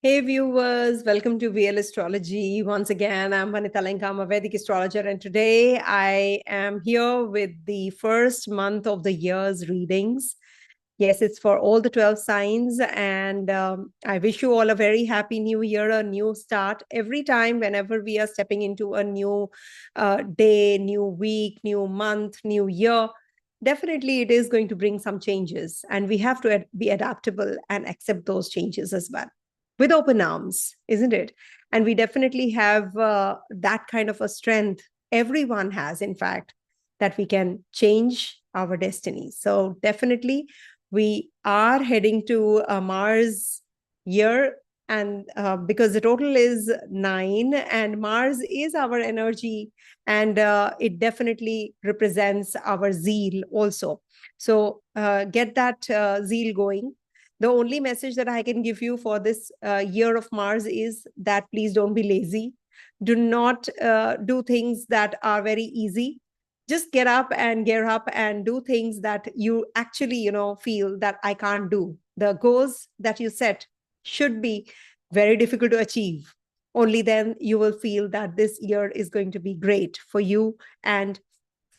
Hey viewers, welcome to VL Astrology. Once again, I'm Vanita Lankam, a Vedic astrologer, and today I am here with the first month of the year's readings. Yes, it's for all the 12 signs, and I wish you all a very happy new year, a new start. Every time, whenever we are stepping into a new day, new week, new month, new year, definitely it is going to bring some changes, and we have to be adaptable and accept those changes as well with open arms, isn't it? And we definitely have that kind of a strength. Everyone has, in fact, that we can change our destiny. So definitely we are heading to a Mars year, and because the total is 9 and Mars is our energy, and it definitely represents our zeal also. So get that zeal going. The only message that I can give you for this year of Mars is that please don't be lazy. Do not do things that are very easy. Just get up and gear up and do things that you actually, feel that I can't do. The goals that you set should be very difficult to achieve. Only then you will feel that this year is going to be great for you and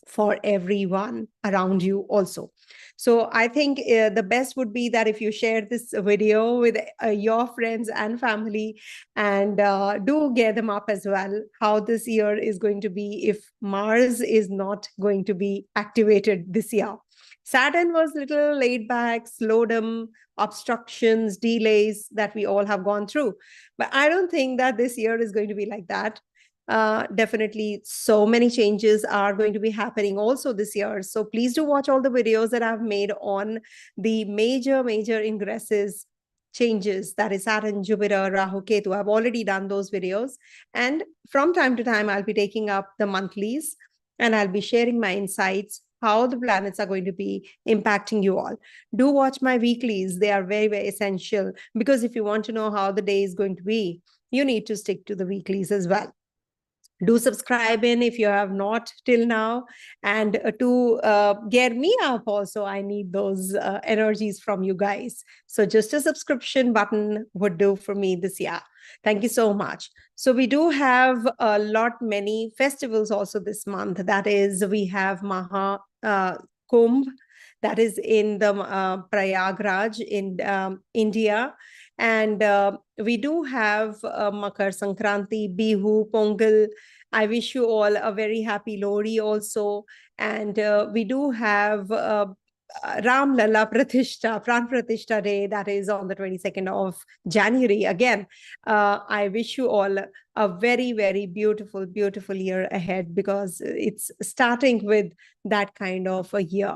for everyone around you also. So I think the best would be that if you share this video with your friends and family, and do gear them up as well, how this year is going to be if Mars is not going to be activated this year. Saturn was a little laid back, slowdom, obstructions, delays that we all have gone through. But I don't think that this year is going to be like that. Definitely so many changes are going to be happening also this year. So please do watch all the videos that I've made on the major ingresses, changes, that is Saturn, Jupiter, Rahu, Ketu. I've already done those videos. And from time to time, I'll be taking up the monthlies and I'll be sharing my insights, how the planets are going to be impacting you all. Do watch my weeklies. They are very essential, because if you want to know how the day is going to be, you need to stick to the weeklies as well. Do subscribe in if you have not till now, and to get me up also, I need those energies from you guys. So just a subscription button would do for me this year. Thank you so much. So we do have many festivals also this month. That is, we have Mahakumbh, that is in the Prayagraj in India. And we do have Makar Sankranti, Bihu, Pongal. I wish you all a very happy Lohri also. And we do have Ram Lalla Pratishtha, Pran Pratishtha Day, that is on the 22nd of January. Again, I wish you all a very beautiful year ahead, because it's starting with that kind of a year.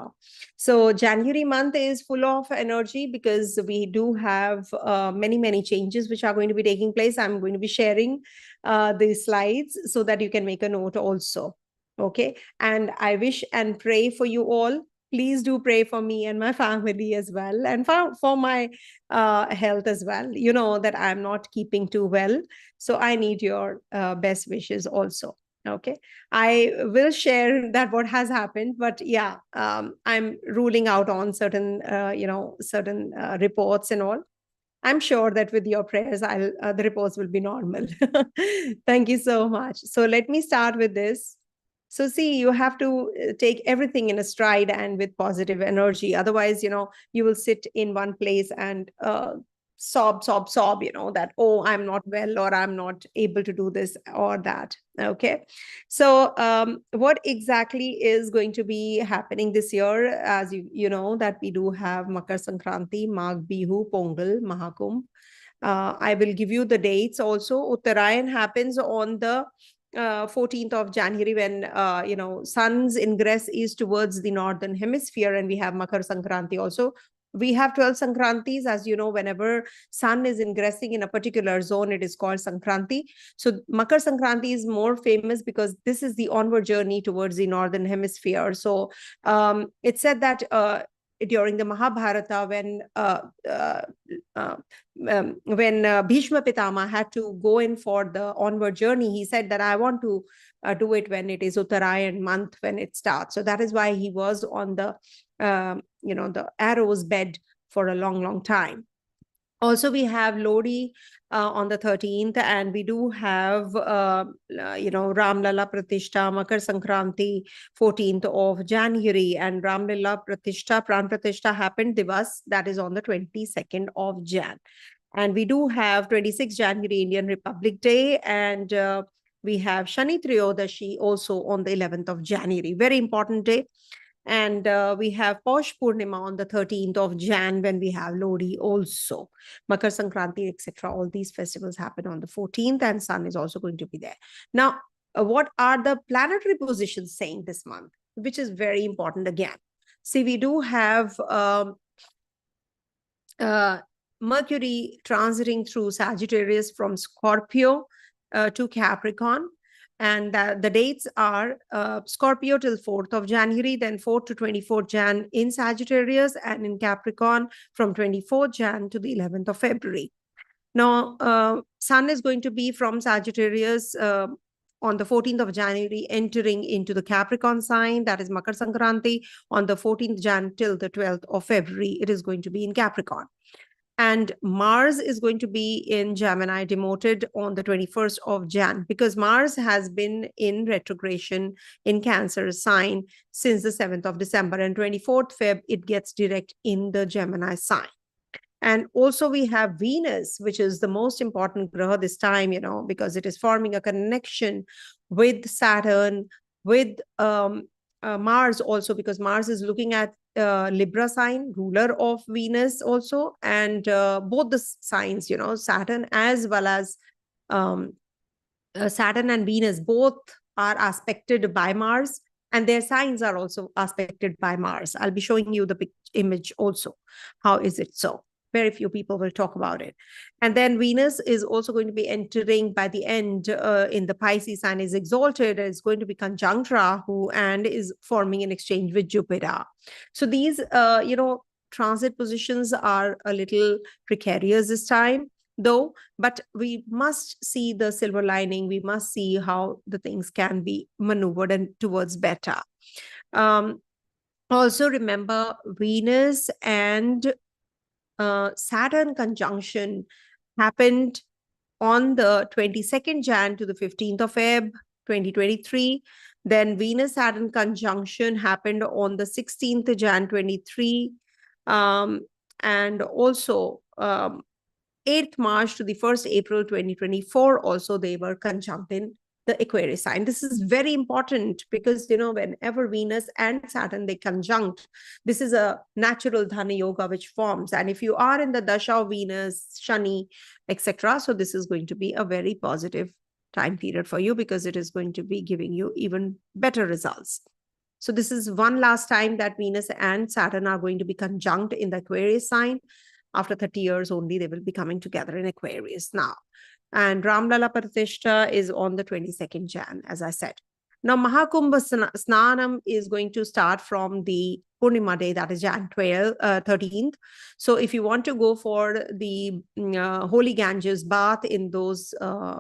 So January month is full of energy, because we do have many changes which are going to be taking place. I'm going to be sharing the slides so that you can make a note also. Okay. And I wish and pray for you all. Please do pray for me and my family as well, and for my health as well. You know that I'm not keeping too well. So I need your best wishes also. Okay. I will share that what has happened, but yeah, I'm ruling out on certain, certain reports and all. I'm sure that with your prayers, the reports will be normal. Thank you so much. So let me start with this. So see, you have to take everything in a stride and with positive energy. Otherwise, you will sit in one place and sob, that, oh, I'm not well, or I'm not able to do this or that. Okay. So what exactly is going to be happening this year? As you know that we do have Makar Sankranti, Magh Bihu, Pongal, Mahakumbh. I will give you the dates also. Uttarayan happens on the 14th of January, when sun's ingress is towards the northern hemisphere, and we have Makar Sankranti also. We have 12 Sankrantis, as you know. Whenever sun is ingressing in a particular zone, it is called Sankranti. So Makar Sankranti is more famous because this is the onward journey towards the northern hemisphere. So it's said that during the Mahabharata, when Bhishma Pitama had to go in for the onward journey, he said that I want to do it when it is Uttarayan month, when it starts. So that is why he was on the the arrow's bed for a long time. Also, we have Lodi on the 13th, and we do have Ram Lala Pratishta, Makar Sankranti, 14th of January, and Ram Lala Pratishta, Pran Pratishta happened Divas, that is on the 22nd of Jan. And we do have 26 January Indian Republic Day, and we have Shani Triyodashi also on the 11th of January. Very important day. And we have Paush Purnima on the 13th of Jan, when we have Lodi also. Makar Sankranti, etc. All these festivals happen on the 14th, and Sun is also going to be there. Now, what are the planetary positions saying this month, which is very important again? See, we do have Mercury transiting through Sagittarius from Scorpio to Capricorn. And the dates are Scorpio till 4th of January, then 4th to 24th Jan in Sagittarius, and in Capricorn from 24th Jan to the 11th of February. Now, Sun is going to be from Sagittarius on the 14th of January, entering into the Capricorn sign, that is Makar Sankranti. On the 14th Jan till the 12th of February, it is going to be in Capricorn. And Mars is going to be in Gemini, demoted on the 21st of Jan, because Mars has been in retrogression in Cancer sign since the 7th of December, and 24th Feb, it gets direct in the Gemini sign. And also we have Venus, which is the most important graha this time, because it is forming a connection with Saturn, with Mars also, because Mars is looking at Libra sign, ruler of Venus also, and both the signs, Saturn as well as Saturn and Venus, both are aspected by Mars, and their signs are also aspected by Mars. I'll be showing you the image also. How is it so? Very few people will talk about it. And then Venus is also going to be entering by the end in the Pisces sign, is exalted, is going to be conjunct Rahu, and is forming an exchange with Jupiter. So these, transit positions are a little precarious this time, though, but we must see the silver lining. We must see how the things can be maneuvered and towards better. Also remember, Venus and Saturn conjunction happened on the 22nd Jan to the 15th of Feb 2023. Then Venus Saturn conjunction happened on the 16th Jan 23, and also 8th March to the 1st April 2024. Also, they were conjunct in the Aquarius sign. This is very important because, whenever Venus and Saturn, they conjunct, this is a natural Dhana Yoga which forms. And if you are in the Dasha of Venus, Shani, etc., so this is going to be a very positive time period for you, because it is going to be giving you even better results. So this is one last time that Venus and Saturn are going to be conjunct in the Aquarius sign. After 30 years only, they will be coming together in Aquarius now. And Ram Lala Pratishta is on the 22nd Jan, as I said. Now, Mahakumbha Snanam is going to start from the Purnima day, that is Jan 13th. So if you want to go for the Holy Ganges bath in those,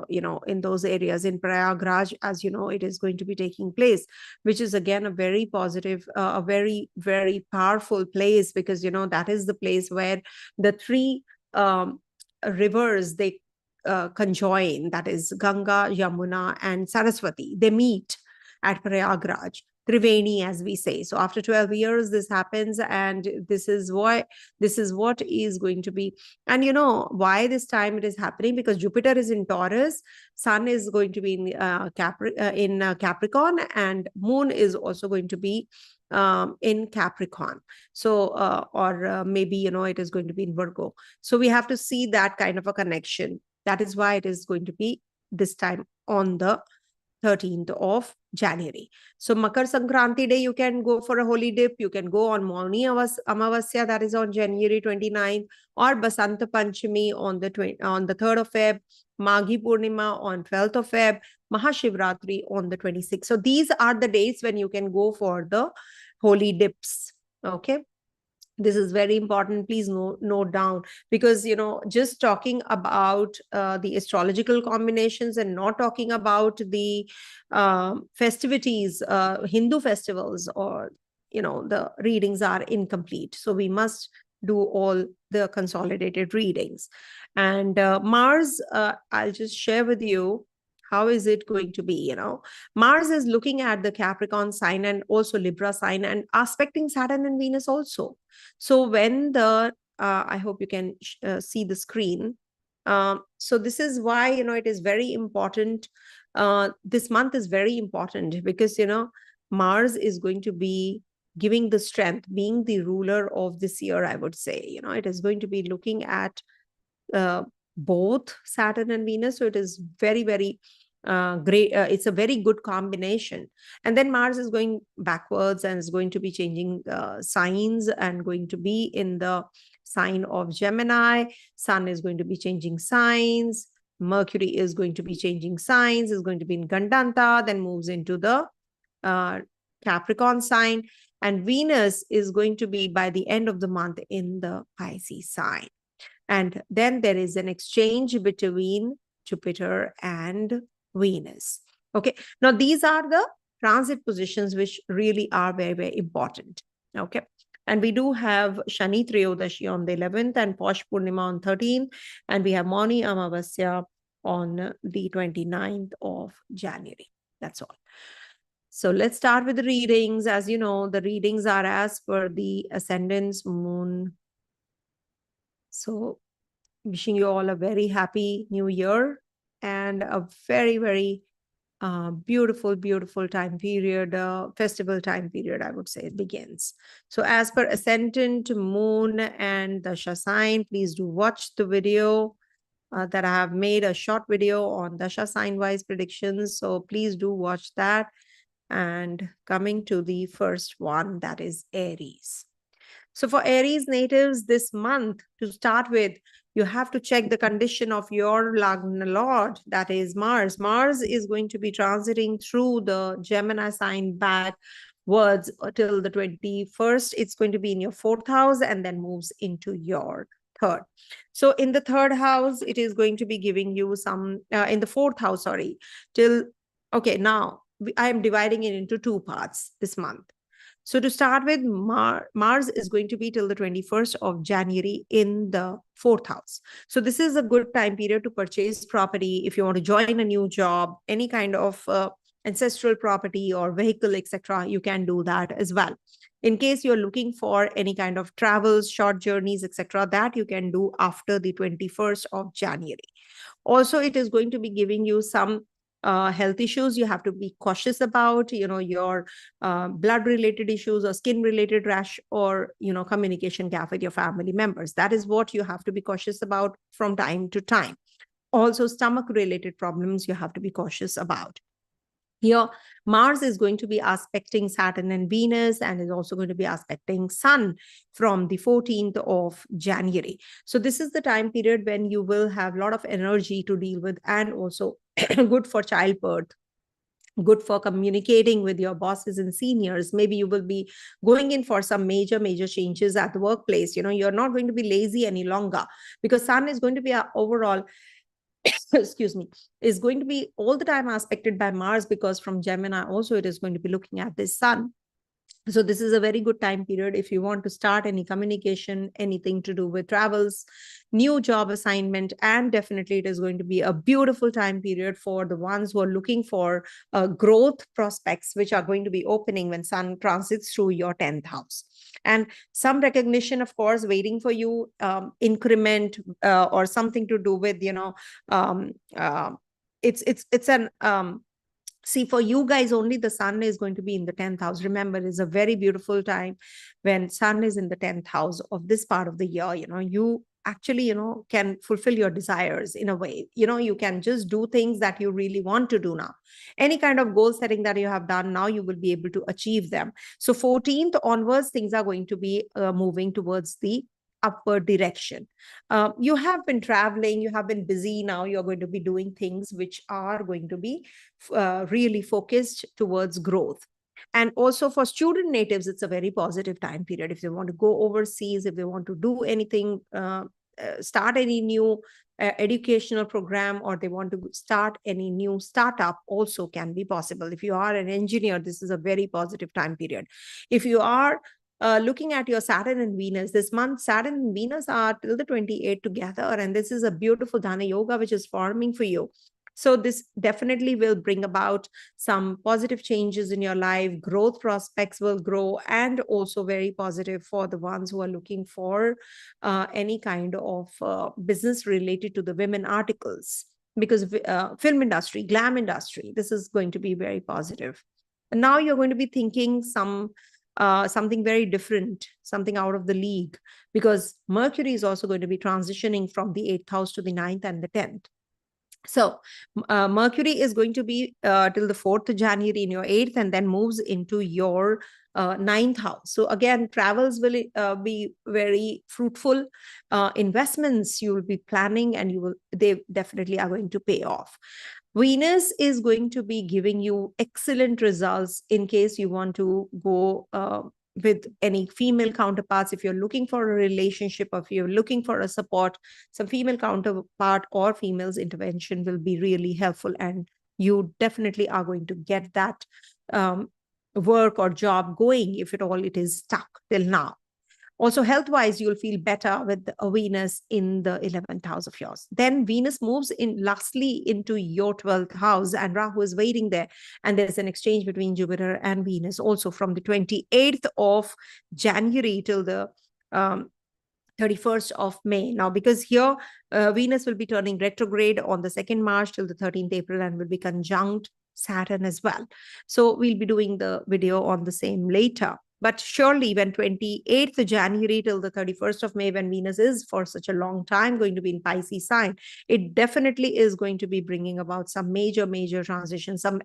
in those areas in Prayagraj, as you know, it is going to be taking place, which is again a very positive, a very, very powerful place, because, that is the place where the three rivers, they conjoin, that is Ganga, Yamuna, and Saraswati. They meet at Prayagraj, Triveni, as we say. So after 12 years, this happens, and this is what is going to be. And why this time it is happening? Because Jupiter is in Taurus, Sun is going to be in Capricorn, and Moon is also going to be in Capricorn. So or maybe it is going to be in Virgo. So we have to see that kind of a connection. That is why it is going to be this time on the 13th of January. So Makar Sankranti day, you can go for a holy dip. You can go on Mauni Amavasya, that is on January 29th, or Basanta Panchami on the 3rd of Feb, Maghi Purnima on 12th of Feb, Mahashivratri on the 26th. So these are the days when you can go for the holy dips. Okay. This is very important. Please note down, because, just talking about the astrological combinations and not talking about the festivities, Hindu festivals, or, the readings are incomplete. So we must do all the consolidated readings. And Mars, I'll just share with you how is it going to be. Mars is looking at the Capricorn sign and also Libra sign and aspecting Saturn and Venus also. So when the I hope you can see the screen. So this is why it is very important. This month is very important because Mars is going to be giving the strength, being the ruler of this year. I would say it is going to be looking at both Saturn and Venus. So it is very, very great. It's a very good combination. And then Mars is going backwards and is going to be changing signs and going to be in the sign of Gemini. Sun is going to be changing signs. Mercury is going to be changing signs, is going to be in Gandanta, then moves into the Capricorn sign. And Venus is going to be by the end of the month in the Pisces sign. And then there is an exchange between Jupiter and Venus. Okay. Now, these are the transit positions which really are very, very important. Okay. And we do have Shani Triyodashi on the 11th and Posh Purnima on 13th. And we have Mauni Amavasya on the 29th of January. That's all. So let's start with the readings. As you know, the readings are as per the ascendant's moon. So wishing you all a very happy new year and a very, very beautiful, beautiful time period, festival time period, I would say it begins. So as per ascendant, moon and Dasha sign, please do watch the video that I have made, a short video on Dasha sign wise predictions. So please do watch that. And coming to the first one, that is Aries. So for Aries natives this month, to start with, you have to check the condition of your Lagna Lord, that is Mars. Mars is going to be transiting through the Gemini sign backwards till the 21st. It's going to be in your 4th house and then moves into your 3rd. So in the 3rd house, it is going to be giving you some, in the 4th house, sorry, till, okay, now I am dividing it into 2 parts this month. So to start with, Mars is going to be till the 21st of January in the 4th house. So this is a good time period to purchase property. If you want to join a new job, any kind of ancestral property or vehicle, etc., you can do that as well. In case you're looking for any kind of travels, short journeys, etc., that you can do after the 21st of January. Also, it is going to be giving you some health issues you have to be cautious about, your blood related issues or skin related rash or, communication gap with your family members. That is what you have to be cautious about from time to time. Also, stomach related problems you have to be cautious about. Here, Mars is going to be aspecting Saturn and Venus and is also going to be aspecting Sun from the 14th of January. So this is the time period when you will have a lot of energy to deal with and also good for childbirth, good for communicating with your bosses and seniors. Maybe you will be going in for some major, major changes at the workplace. You're not going to be lazy any longer because Sun is going to be overall excuse me, is going to be all the time aspected by Mars because from Gemini also it is going to be looking at this Sun. So this is a very good time period if you want to start any communication, anything to do with travels, new job assignment, and definitely it is going to be a beautiful time period for the ones who are looking for growth prospects, which are going to be opening when Sun transits through your 10th house. And some recognition, of course, waiting for you, increment or something to do with, it's an see, for you guys, only the Sun is going to be in the 10th house. Remember, it's a very beautiful time when Sun is in the 10th house of this part of the year. You actually, can fulfill your desires in a way. You can just do things that you really want to do now. Any kind of goal setting that you have done, now you will be able to achieve them. So 14th onwards, things are going to be moving towards the upward direction. You have been traveling, you have been busy. Now you're going to be doing things which are going to be really focused towards growth. And also for student natives, it's a very positive time period. If they want to go overseas, if they want to do anything, start any new educational program, or they want to start any new startup, also can be possible. If you are an engineer, this is a very positive time period. If you are looking at your Saturn and Venus, this month, Saturn and Venus are till the 28th together. And this is a beautiful Dana Yoga, which is forming for you. So this definitely will bring about some positive changes in your life. Growth prospects will grow, and also very positive for the ones who are looking for any kind of business related to the women articles, because film industry, glam industry, this is going to be very positive. And now you're going to be thinking something very different, something out of the league, because Mercury is also going to be transitioning from the 8th house to the 9th and the 10th. So Mercury is going to be till the 4th of January in your 8th, and then moves into your 9th house. So again, travels will be very fruitful. Investments you will be planning, and they definitely are going to pay off. Venus is going to be giving you excellent results in case you want to go with any female counterparts. If you're looking for a relationship, or if you're looking for a support, some female counterpart or female's intervention will be really helpful, and you definitely are going to get that work or job going, if at all it is stuck till now. Also, health-wise, you'll feel better with Venus in the 11th house of yours. Then Venus moves in lastly into your 12th house, and Rahu is waiting there. And there's an exchange between Jupiter and Venus also from the 28th of January till the 31st of May. Now, because here Venus will be turning retrograde on the 2nd March till the 13th April, and will be conjunct Saturn as well. So we'll be doing the video on the same later. But surely when 28th January till the 31st of May, when Venus is for such a long time going to be in Pisces sign, it definitely is going to be bringing about some major transition, some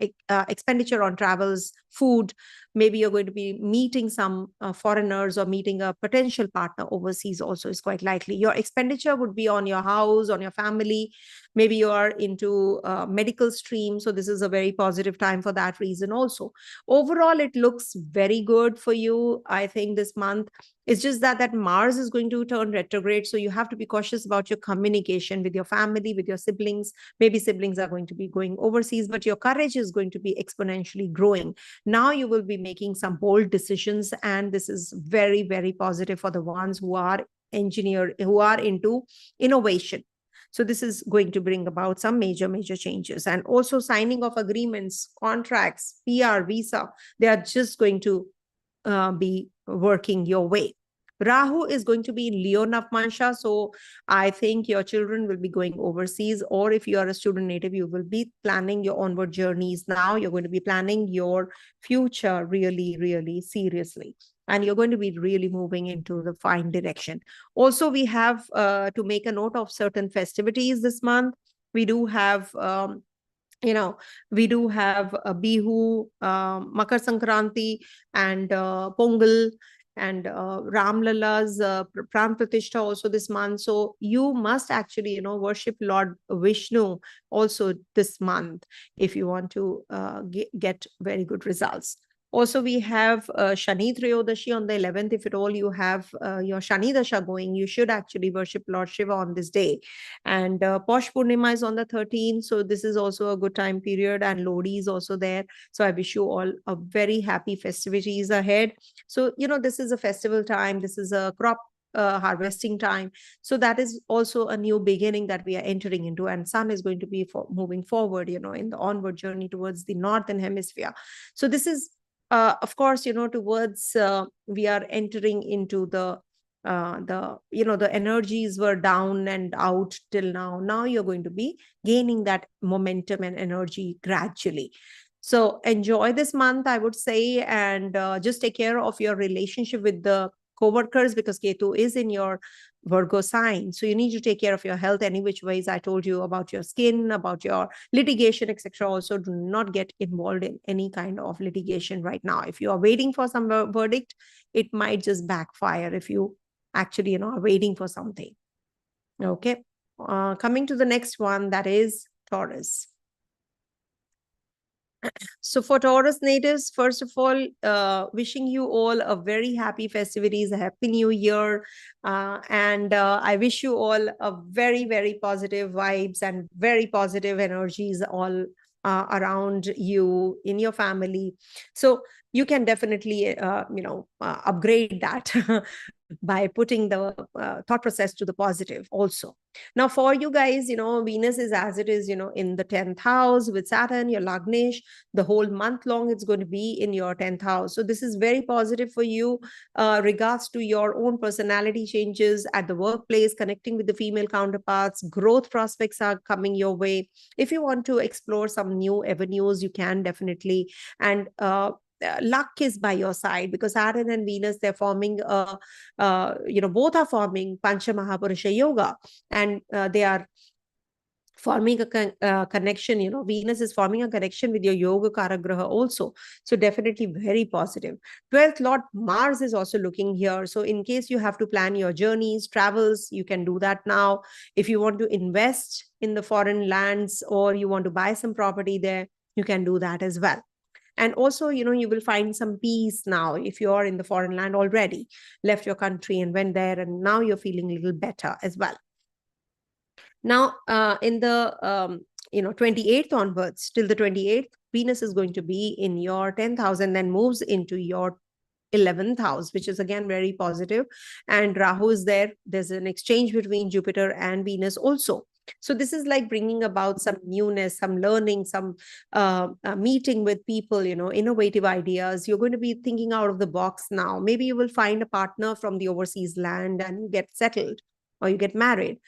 expenditure on travels, food. Maybe you're going to be meeting some foreigners, or meeting a potential partner overseas also is quite likely. Your expenditure would be on your house, on your family. Maybe you are into medical stream. So this is a very positive time for that reason also. Overall, it looks very good for you, I think, this month. It's just that Mars is going to turn retrograde. So you have to be cautious about your communication with your family, with your siblings. Maybe siblings are going to be going overseas, but your courage is going to be exponentially growing. Now you will be making some bold decisions, and this is very, very positive for the ones who are who are into innovation. So this is going to bring about some major changes. And also signing of agreements, contracts, PR, visa, they are just going to be working your way. Rahu is going to be in Leo Navmansha. So I think your children will be going overseas, or if you are a student native, you will be planning your onward journeys now. You're going to be planning your future really seriously. And you're going to be really moving into the fine direction. Also, we have to make a note of certain festivities this month. We do have we do have Bihu, Makar Sankranti, and Pongal, and Ram Lala's Pran Pratishtha also this month. So you must actually, worship Lord Vishnu also this month if you want to get very good results. Also, we have Shani Triyodashi on the 11th. If at all you have your Shani Dasha going, you should actually worship Lord Shiva on this day. And Posh Purnima is on the 13th. So this is also a good time period. And Lodi is also there. So I wish you all a very happy festivities ahead. So, this is a festival time. This is a crop harvesting time. So that is also a new beginning that we are entering into. And Sun is going to be moving forward, in the onward journey towards the northern hemisphere. So this is of course, towards we are entering into the energies were down and out till now. Now you're going to be gaining that momentum and energy gradually. So enjoy this month, I would say, and just take care of your relationship with the co-workers, because Ketu is in your Virgo sign. So you need to take care of your health any which ways. I told you about your skin, about your litigation, etc. Also, do not get involved in any kind of litigation right now. If you are waiting for some verdict, it might just backfire if you actually, are waiting for something. Okay. Coming to the next one, that is Taurus. So for Taurus natives, first of all, wishing you all a very happy festivities, a happy new year. And I wish you all a very, very positive vibes and very positive energies all around you in your family. So you can definitely, upgrade that by putting the thought process to the positive also. Now, for you guys, Venus is as it is, in the 10th house with Saturn, your Lagnesh, the whole month long, it's going to be in your 10th house. So this is very positive for you, regards to your own personality changes at the workplace, connecting with the female counterparts, growth prospects are coming your way. If you want to explore some new avenues, you can definitely. And luck is by your side, because Saturn and Venus, they're forming both are forming Pancha Mahapurusha Yoga, and they are forming a connection. Venus is forming a connection with your Yoga Karagraha also. So definitely very positive. 12th Lord Mars is also looking here. So in case you have to plan your journeys, travels, you can do that now. If you want to invest in the foreign lands, or you want to buy some property there, you can do that as well. And also, you will find some peace now if you're in the foreign land already, left your country and went there, and now you're feeling a little better as well. Now, in the 28th onwards, till the 28th, Venus is going to be in your 10th house and then moves into your 11th house, which is again very positive. And Rahu is there. There's an exchange between Jupiter and Venus also. So this is like bringing about some newness, some learning, some meeting with people, innovative ideas. You're going to be thinking out of the box now. Maybe you will find a partner from the overseas land and you get settled, or you get married.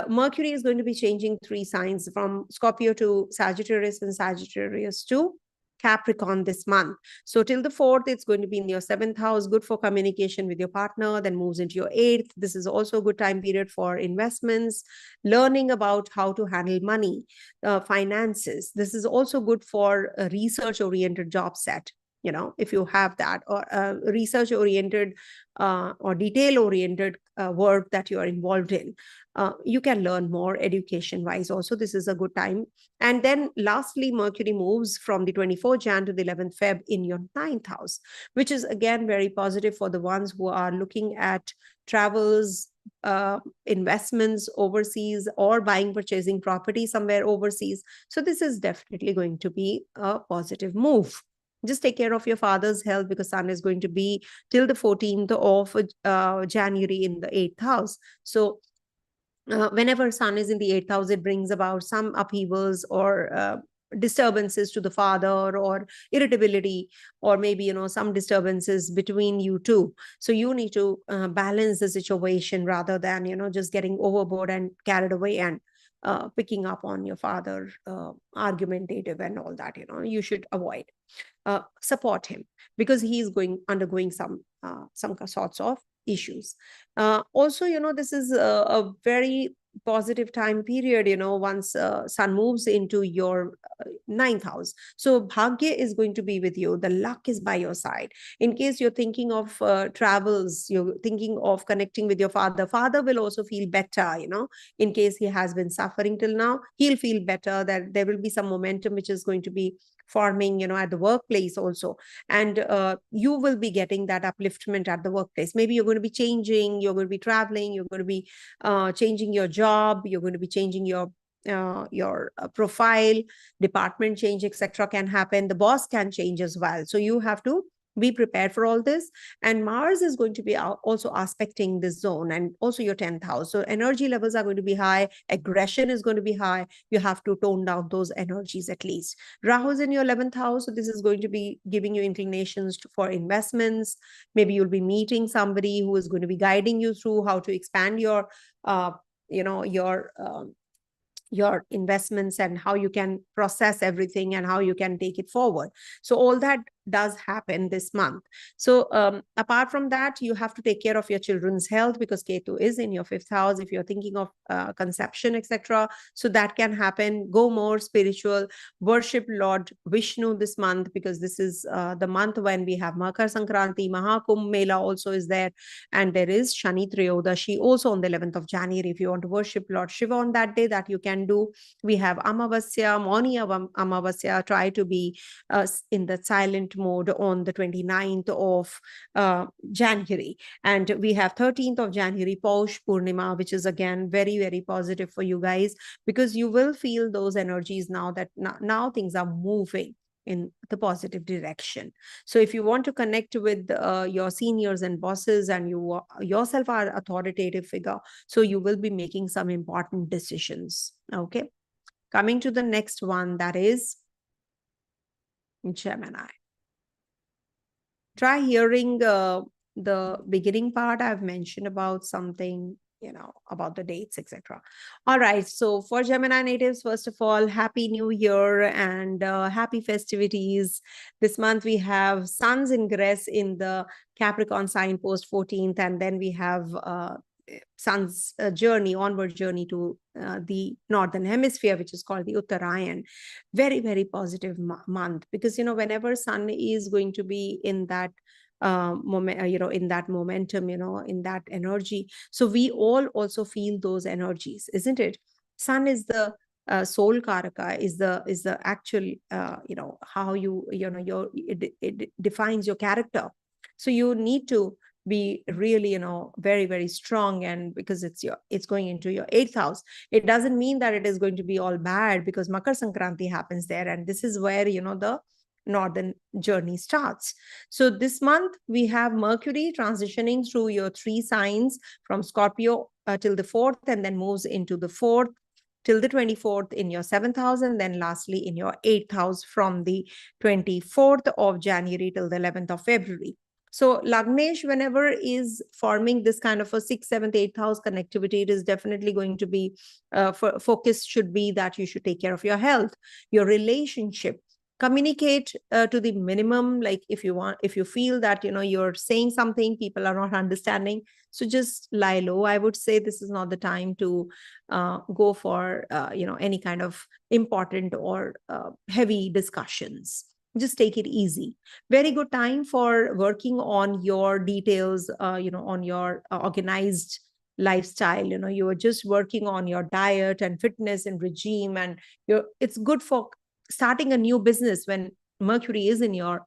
Mercury is going to be changing 3 signs, from Scorpio to Sagittarius and Sagittarius to Capricorn this month. So till the 4th, it's going to be in your 7th house, good for communication with your partner, then moves into your 8th. This is also a good time period for investments, learning about how to handle money, finances. This is also good for a research-oriented job set. If you have that, or research oriented or detail oriented work that you are involved in, you can learn more education wise also. This is a good time. And then lastly, Mercury moves from the 24th Jan to the 11th Feb in your 9th house, which is again very positive for the ones who are looking at travels, investments overseas, or purchasing property somewhere overseas. So this is definitely going to be a positive move. Just take care of your father's health, because Sun is going to be till the 14th of January in the 8th house. So whenever Sun is in the 8th house, it brings about some upheavals or disturbances to the father, or irritability, or maybe some disturbances between you two. So you need to balance the situation, rather than just getting overboard and carried away and picking up on your father, argumentative and all that. You should avoid. Support him, because he is undergoing some sorts of issues. Also, this is a very positive time period, once Sun moves into your 9th house. So Bhagya is going to be with you. The luck is by your side. In case you're thinking of travels, you're thinking of connecting with your father will also feel better. In case he has been suffering till now, he'll feel better, that there will be some momentum which is going to be forming, at the workplace also. And you will be getting that upliftment at the workplace. Maybe you're going to be changing, you're going to be traveling, you're going to be changing your job, you're going to be changing your profile, department change, etc. can happen. The boss can change as well. So you have to be prepared for all this. And Mars is going to be also aspecting this zone, and also your 10th house. So energy levels are going to be high, aggression is going to be high. You have to tone down those energies at least. Rahu is in your 11th house, so this is going to be giving you inclinations for investments. Maybe you'll be meeting somebody who is going to be guiding you through how to expand your your investments, and how you can process everything, and how you can take it forward. So all that does happen this month. So apart from that, you have to take care of your children's health, because Ketu is in your 5th house. If you're thinking of conception, etc., so that can happen. Go more spiritual, worship Lord Vishnu this month, because this is the month when we have Makar Sankranti. Mahakumbh Mela also is there, and there is Shani Triyodashi also on the 11th of January. If you want to worship Lord Shiva on that day, that you can do. We have Amavasya, morning of Amavasya. Try to be in the silent night mode on the 29th of January. And we have 13th of January, Paush Purnima, which is again very, very positive for you guys, because you will feel those energies now that now things are moving in the positive direction. So if you want to connect with your seniors and bosses, and you yourself are authoritative figure, so you will be making some important decisions. Okay. Coming to the next one, that is Gemini. Try hearing the beginning part. I've mentioned about something, about the dates, etc. All right. So for Gemini natives, first of all, Happy New Year and happy festivities. This month we have Sun's ingress in the Capricorn sign post 14th, and then we have Sun's onward journey to the northern hemisphere, which is called the Uttarayan. Very, very positive month, because whenever Sun is going to be in that moment, in that momentum, in that energy, so we all also feel those energies, isn't it? Sun is the soul karaka, is the actual how it defines your character. So you need to be really very, very strong, and because it's going into your 8th house, it doesn't mean that it is going to be all bad, because Makar Sankranti happens there, and this is where the northern journey starts. So this month we have Mercury transitioning through your 3 signs from Scorpio till the 4th, and then moves into the 4th till the 24th in your 7th house, and then lastly in your 8th house from the 24th of January till the 11th of February. So Lagnesh, whenever is forming this kind of a 6th, 7th, 8th house connectivity, it is definitely going to be focus should be that you should take care of your health, your relationship, communicate to the minimum. Like if you feel that you're saying something, people are not understanding, so just lie low. I would say this is not the time to go for any kind of important or heavy discussions. Just take it easy. Very good time for working on your details, on your organized lifestyle. You are just working on your diet and fitness and regime, and it's good for starting a new business when Mercury is in your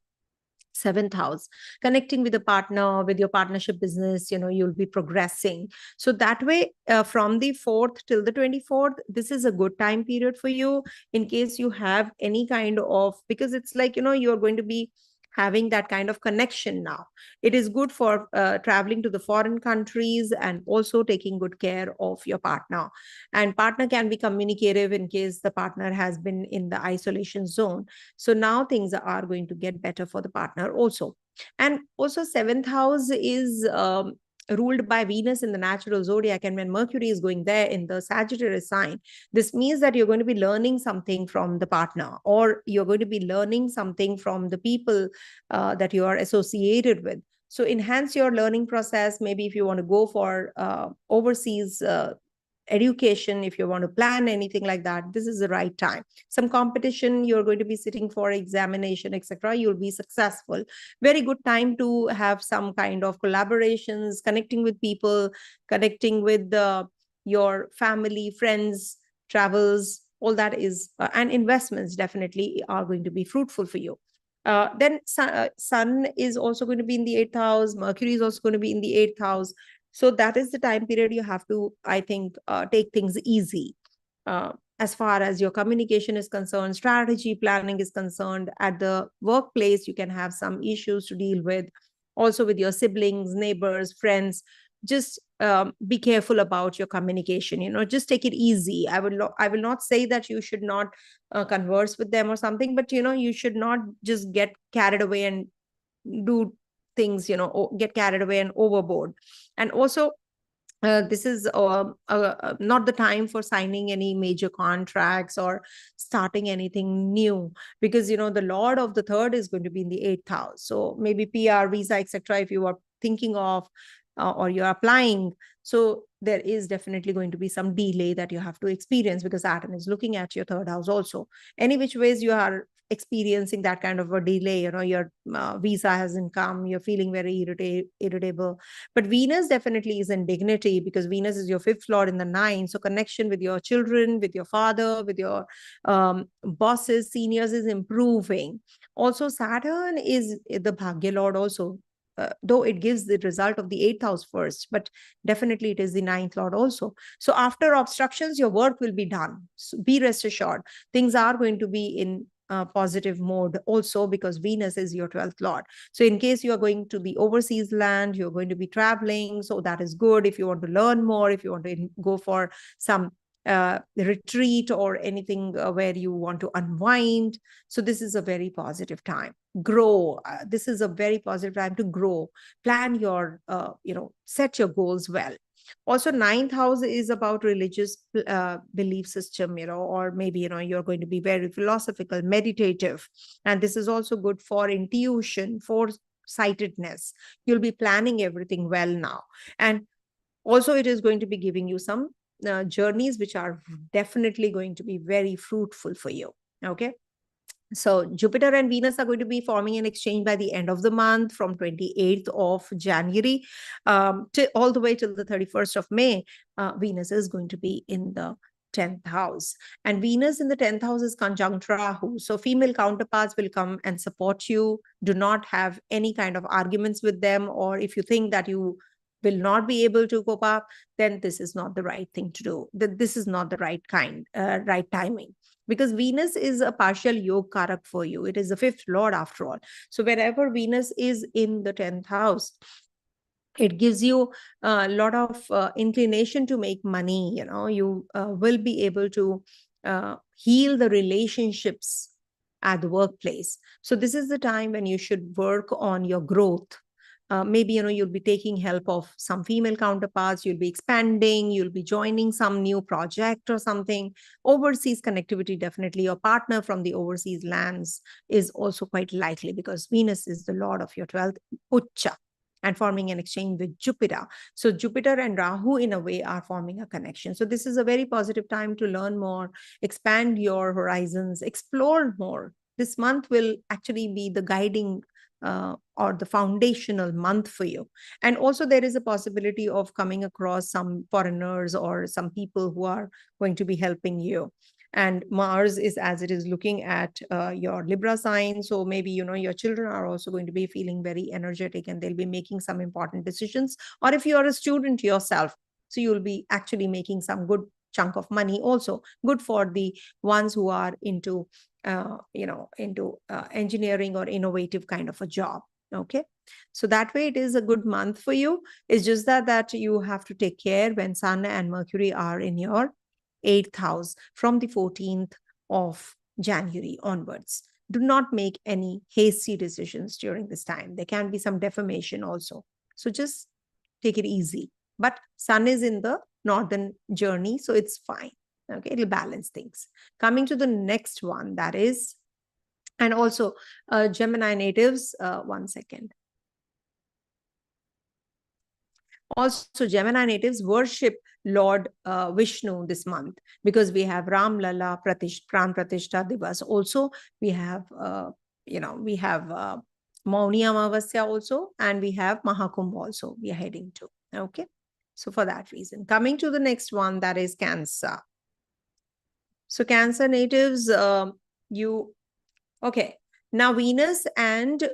7th house, connecting with a partner, with your partnership business, you'll be progressing. So that way, from the 4th till the 24th, this is a good time period for you, in case you have any kind of, because it's like, you're going to be having that kind of connection now. It is good for traveling to the foreign countries, and also taking good care of your partner. And partner can be communicative in case the partner has been in the isolation zone. So now things are going to get better for the partner also. And also 7th house is ruled by Venus in the natural zodiac, and when Mercury is going there in the Sagittarius sign, this means that you're going to be learning something from the partner, or you're going to be learning something from the people that you are associated with. So enhance your learning process. Maybe if you want to go for overseas education, if you want to plan anything like that, this is the right time. Some competition you're going to be sitting for, examination, etc., you'll be successful. Very good time to have some kind of collaborations, connecting with people, connecting with your family, friends, travels, all that is, and investments definitely are going to be fruitful for you. Then Sun is also going to be in the 8th house. Mercury is also going to be in the 8th house. So that is the time period you have to, I think, take things easy. As far as your communication is concerned, strategy planning is concerned. At the workplace, you can have some issues to deal with. Also with your siblings, neighbors, friends. Just be careful about your communication. Just take it easy. I will not say that you should not converse with them or something, but you should not just get carried away and do things, get carried away and overboard. And also this is not the time for signing any major contracts or starting anything new, because the Lord of the 3rd is going to be in the 8th house. So maybe PR, visa, etc., if you are thinking of or you're applying, so there is definitely going to be some delay that you have to experience, because Saturn is looking at your 3rd house also. Any which ways you are experiencing that kind of a delay, your visa hasn't come, you're feeling very irritable. But Venus definitely is in dignity, because Venus is your fifth lord in the ninth. So connection with your children, with your father, with your bosses, seniors is improving. Also, Saturn is the Bhagya lord also. Though it gives the result of the eighth house first, but definitely it is the ninth lord also. So after obstructions, your work will be done. So be rest assured, things are going to be in positive mode also, because Venus is your 12th lord. So in case you are going to the overseas land, you're going to be traveling, so that is good. If you want to learn more, if you want to go for some retreat or anything where you want to unwind, so this is a very positive time. Grow. This is a very positive time to grow. Plan your, set your goals well. Also, ninth house is about religious belief system, or maybe, you're going to be very philosophical, meditative. And this is also good for intuition, for sightedness. You'll be planning everything well now. And also, it is going to be giving you some journeys which are definitely going to be very fruitful for you. Okay. So Jupiter and Venus are going to be forming an exchange by the end of the month, from 28th of January to all the way till the 31st of May. Venus is going to be in the 10th house. And Venus in the 10th house is conjunct Rahu. So female counterparts will come and support you. Do not have any kind of arguments with them. Or if you think that you will not be able to cope up, then this is not the right thing to do. This is not the right timing. Because Venus is a partial yoga karak for you. It is the fifth lord after all. So wherever Venus is in the 10th house, it gives you a lot of inclination to make money. You will be able to heal the relationships at the workplace. So this is the time when you should work on your growth. Maybe, you'll be taking help of some female counterparts, you'll be expanding, you'll be joining some new project or something. Overseas connectivity, definitely. Your partner from the overseas lands is also quite likely, because Venus is the lord of your 12th, Ucha, and forming an exchange with Jupiter. So Jupiter and Rahu, in a way, are forming a connection. So this is a very positive time to learn more, expand your horizons, explore more. This month will actually be the guiding or the foundational month for you. And also there is a possibility of coming across some foreigners or some people who are going to be helping you. And Mars is, as it is, looking at your Libra sign. So maybe, your children are also going to be feeling very energetic, and they'll be making some important decisions. Or if you are a student yourself, so you'll be actually making some good chunk of money also. Good for the ones who are into engineering or innovative kind of a job. Okay. So that way it is a good month for you. It's just that you have to take care when Sun and Mercury are in your 8th house from the 14th of January onwards. Do not make any hasty decisions during this time. There can be some defamation also. So just take it easy. But Sun is in the northern journey, so it's fine. Okay, it'll balance things. Coming to the next one, that is, and also Gemini natives, one second. Also, Gemini natives worship Lord Vishnu this month, because we have Ram Lala Pran Pratishta Divas. Also, we have, Mauni Amavasya also, and we have Mahakumbh also we are heading to. Okay, so for that reason. Coming to the next one, that is Cancer. So Cancer natives, okay. Now Venus and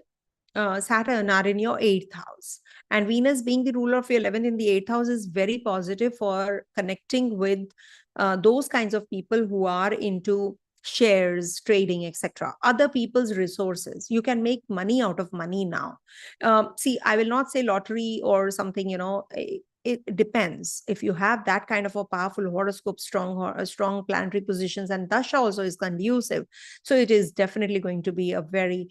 Saturn are in your 8th house. And Venus, being the ruler of your 11th in the 8th house, is very positive for connecting with those kinds of people who are into shares, trading, etc. Other people's resources. You can make money out of money now. See, I will not say lottery or something, it depends. If you have that kind of a powerful horoscope, strong planetary positions, and Dasha also is conducive, so it is definitely going to be a very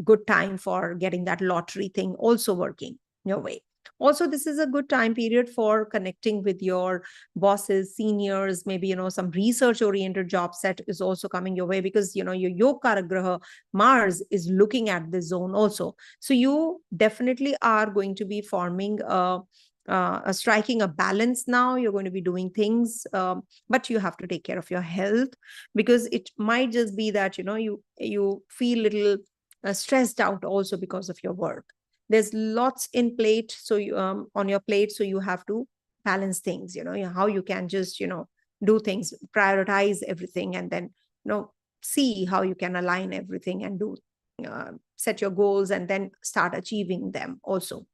good time for getting that lottery thing also working your way. Also, this is a good time period for connecting with your bosses, seniors, maybe, some research-oriented job set is also coming your way, because, your Yoga Graha, Mars, is looking at this zone also. So you definitely are going to be forming a striking a balance now. You're going to be doing things, but you have to take care of your health, because it might just be that, you feel little stressed out also because of your work. There's lots in plate, so you on your plate, so you have to balance things, how you can just, do things, prioritize everything, and then, see how you can align everything and do set your goals and then start achieving them also.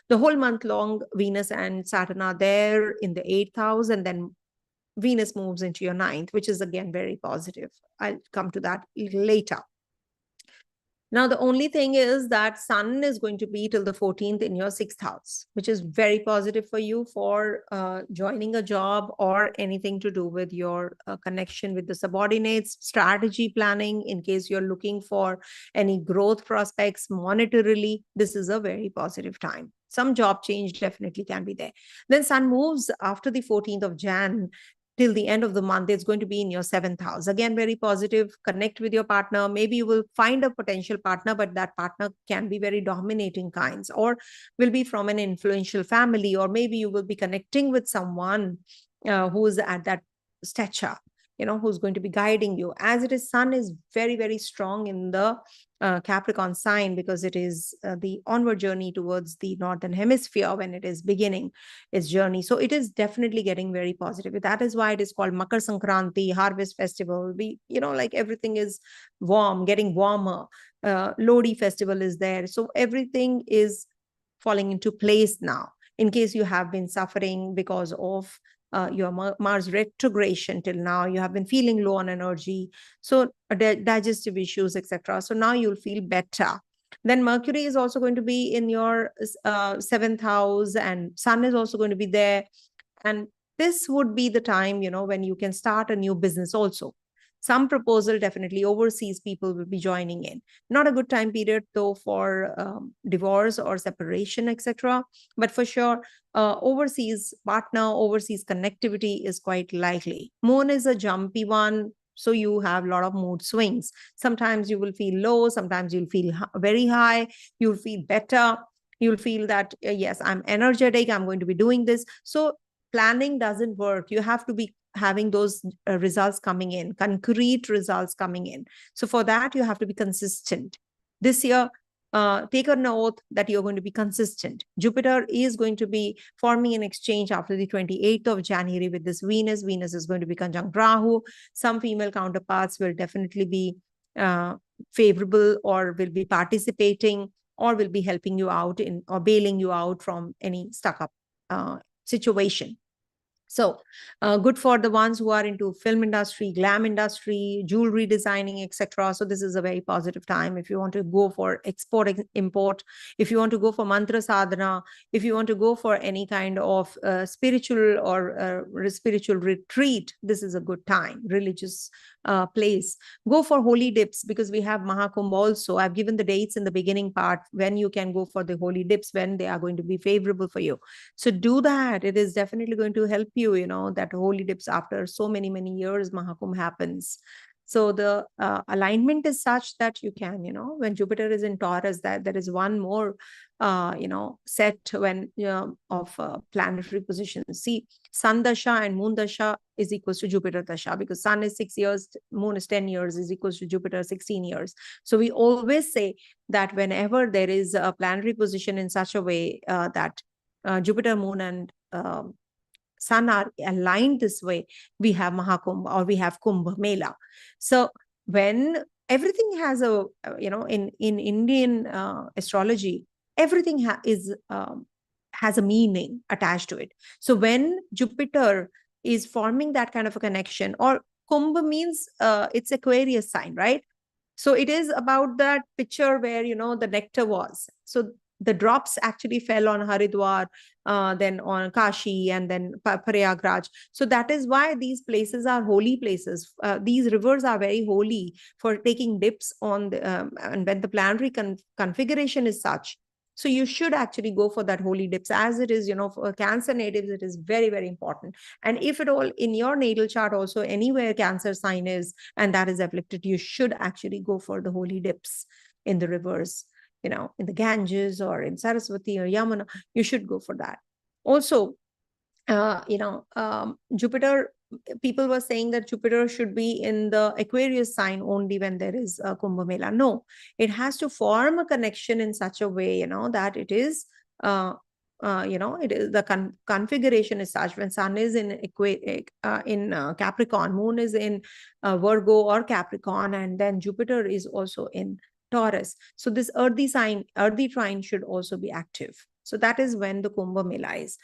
The whole month long, Venus and Saturn are there in the 8th house, and then Venus moves into your 9th, which is again very positive. I'll come to that later. Now, the only thing is that Sun is going to be till the 14th in your 6th house, which is very positive for you for joining a job or anything to do with your connection with the subordinates, strategy planning, in case you're looking for any growth prospects monetarily. This is a very positive time. Some job change definitely can be there. Then Sun moves after the 14th of Jan till the end of the month. It's going to be in your 7th house. Again, very positive. Connect with your partner. Maybe you will find a potential partner, but that partner can be very dominating kinds, or will be from an influential family, or maybe you will be connecting with someone who is at that stature, who's going to be guiding you. As it is, Sun is very, very strong in the Capricorn sign, because it is the onward journey towards the northern hemisphere when it is beginning its journey. So it is definitely getting very positive. That is why it is called Makar Sankranti, harvest festival. We, like everything is warm, getting warmer. Lodi festival is there. So everything is falling into place now. In case you have been suffering because of your Mars retrogression till now, you have been feeling low on energy, so digestive issues, etc. So now you'll feel better. Then Mercury is also going to be in your 7th house, and Sun is also going to be there. And this would be the time, when you can start a new business also. Some proposal, definitely overseas people will be joining in. Not a good time period though for divorce or separation, etc. But for sure, overseas partner, overseas connectivity is quite likely. Moon is a jumpy one, so you have a lot of mood swings. Sometimes you will feel low, sometimes you'll feel very high, you'll feel better, you'll feel that, yes, I'm energetic, I'm going to be doing this. So planning doesn't work. You have to be having those results coming in, concrete results coming in. So for that, you have to be consistent. This year, take an oath that you're going to be consistent. Jupiter is going to be forming an exchange after the 28th of January with this Venus. Venus is going to be conjunct Rahu. Some female counterparts will definitely be favorable, or will be participating, or will be helping you out in, or bailing you out from any stuck up situation. So good for the ones who are into film industry, glam industry, jewelry designing, etc. So this is a very positive time. If you want to go for export, import, if you want to go for mantra sadhana, if you want to go for any kind of spiritual or spiritual retreat, this is a good time. Religious place. Go for holy dips, because we have Mahakumbh also. I've given the dates in the beginning part when you can go for the holy dips, when they are going to be favorable for you. So do that. It is definitely going to help you, that holy dips after so many, many years, Mahakumbh happens. So the alignment is such that you can, when Jupiter is in Taurus, that there is one more, set when of planetary positions. See, Sun Dasha and Moon Dasha is equals to Jupiter Dasha, because Sun is 6 years, Moon is 10 years, is equals to Jupiter 16 years. So we always say that whenever there is a planetary position in such a way that Jupiter, Moon, and Sun are aligned this way, we have Mahakumbh, or we have Kumbh Mela. So when everything has a, in Indian astrology, everything has a meaning attached to it. So when Jupiter is forming that kind of a connection, or Kumbh means it's Aquarius sign, right? So it is about that picture where, the nectar was. So the drops actually fell on Haridwar, then on Kashi, and then Prayagraj. So that is why these places are holy places. These rivers are very holy for taking dips on the, and when the planetary configuration is such. So you should actually go for that holy dips. As it is, for Cancer natives, it is very, very important. And if at all in your natal chart also, anywhere Cancer sign is, and that is afflicted, you should actually go for the holy dips in the rivers. In the Ganges or in Saraswati or Yamuna, you should go for that. Also, Jupiter, people were saying that Jupiter should be in the Aquarius sign only when there is a Kumbh Mela. No, it has to form a connection in such a way, that it is, it is the configuration is such. When Sun is in Capricorn, Moon is in Virgo or Capricorn, and then Jupiter is also in Taurus. So this earthy trine should also be active. So that is when the Kumbh Mela is.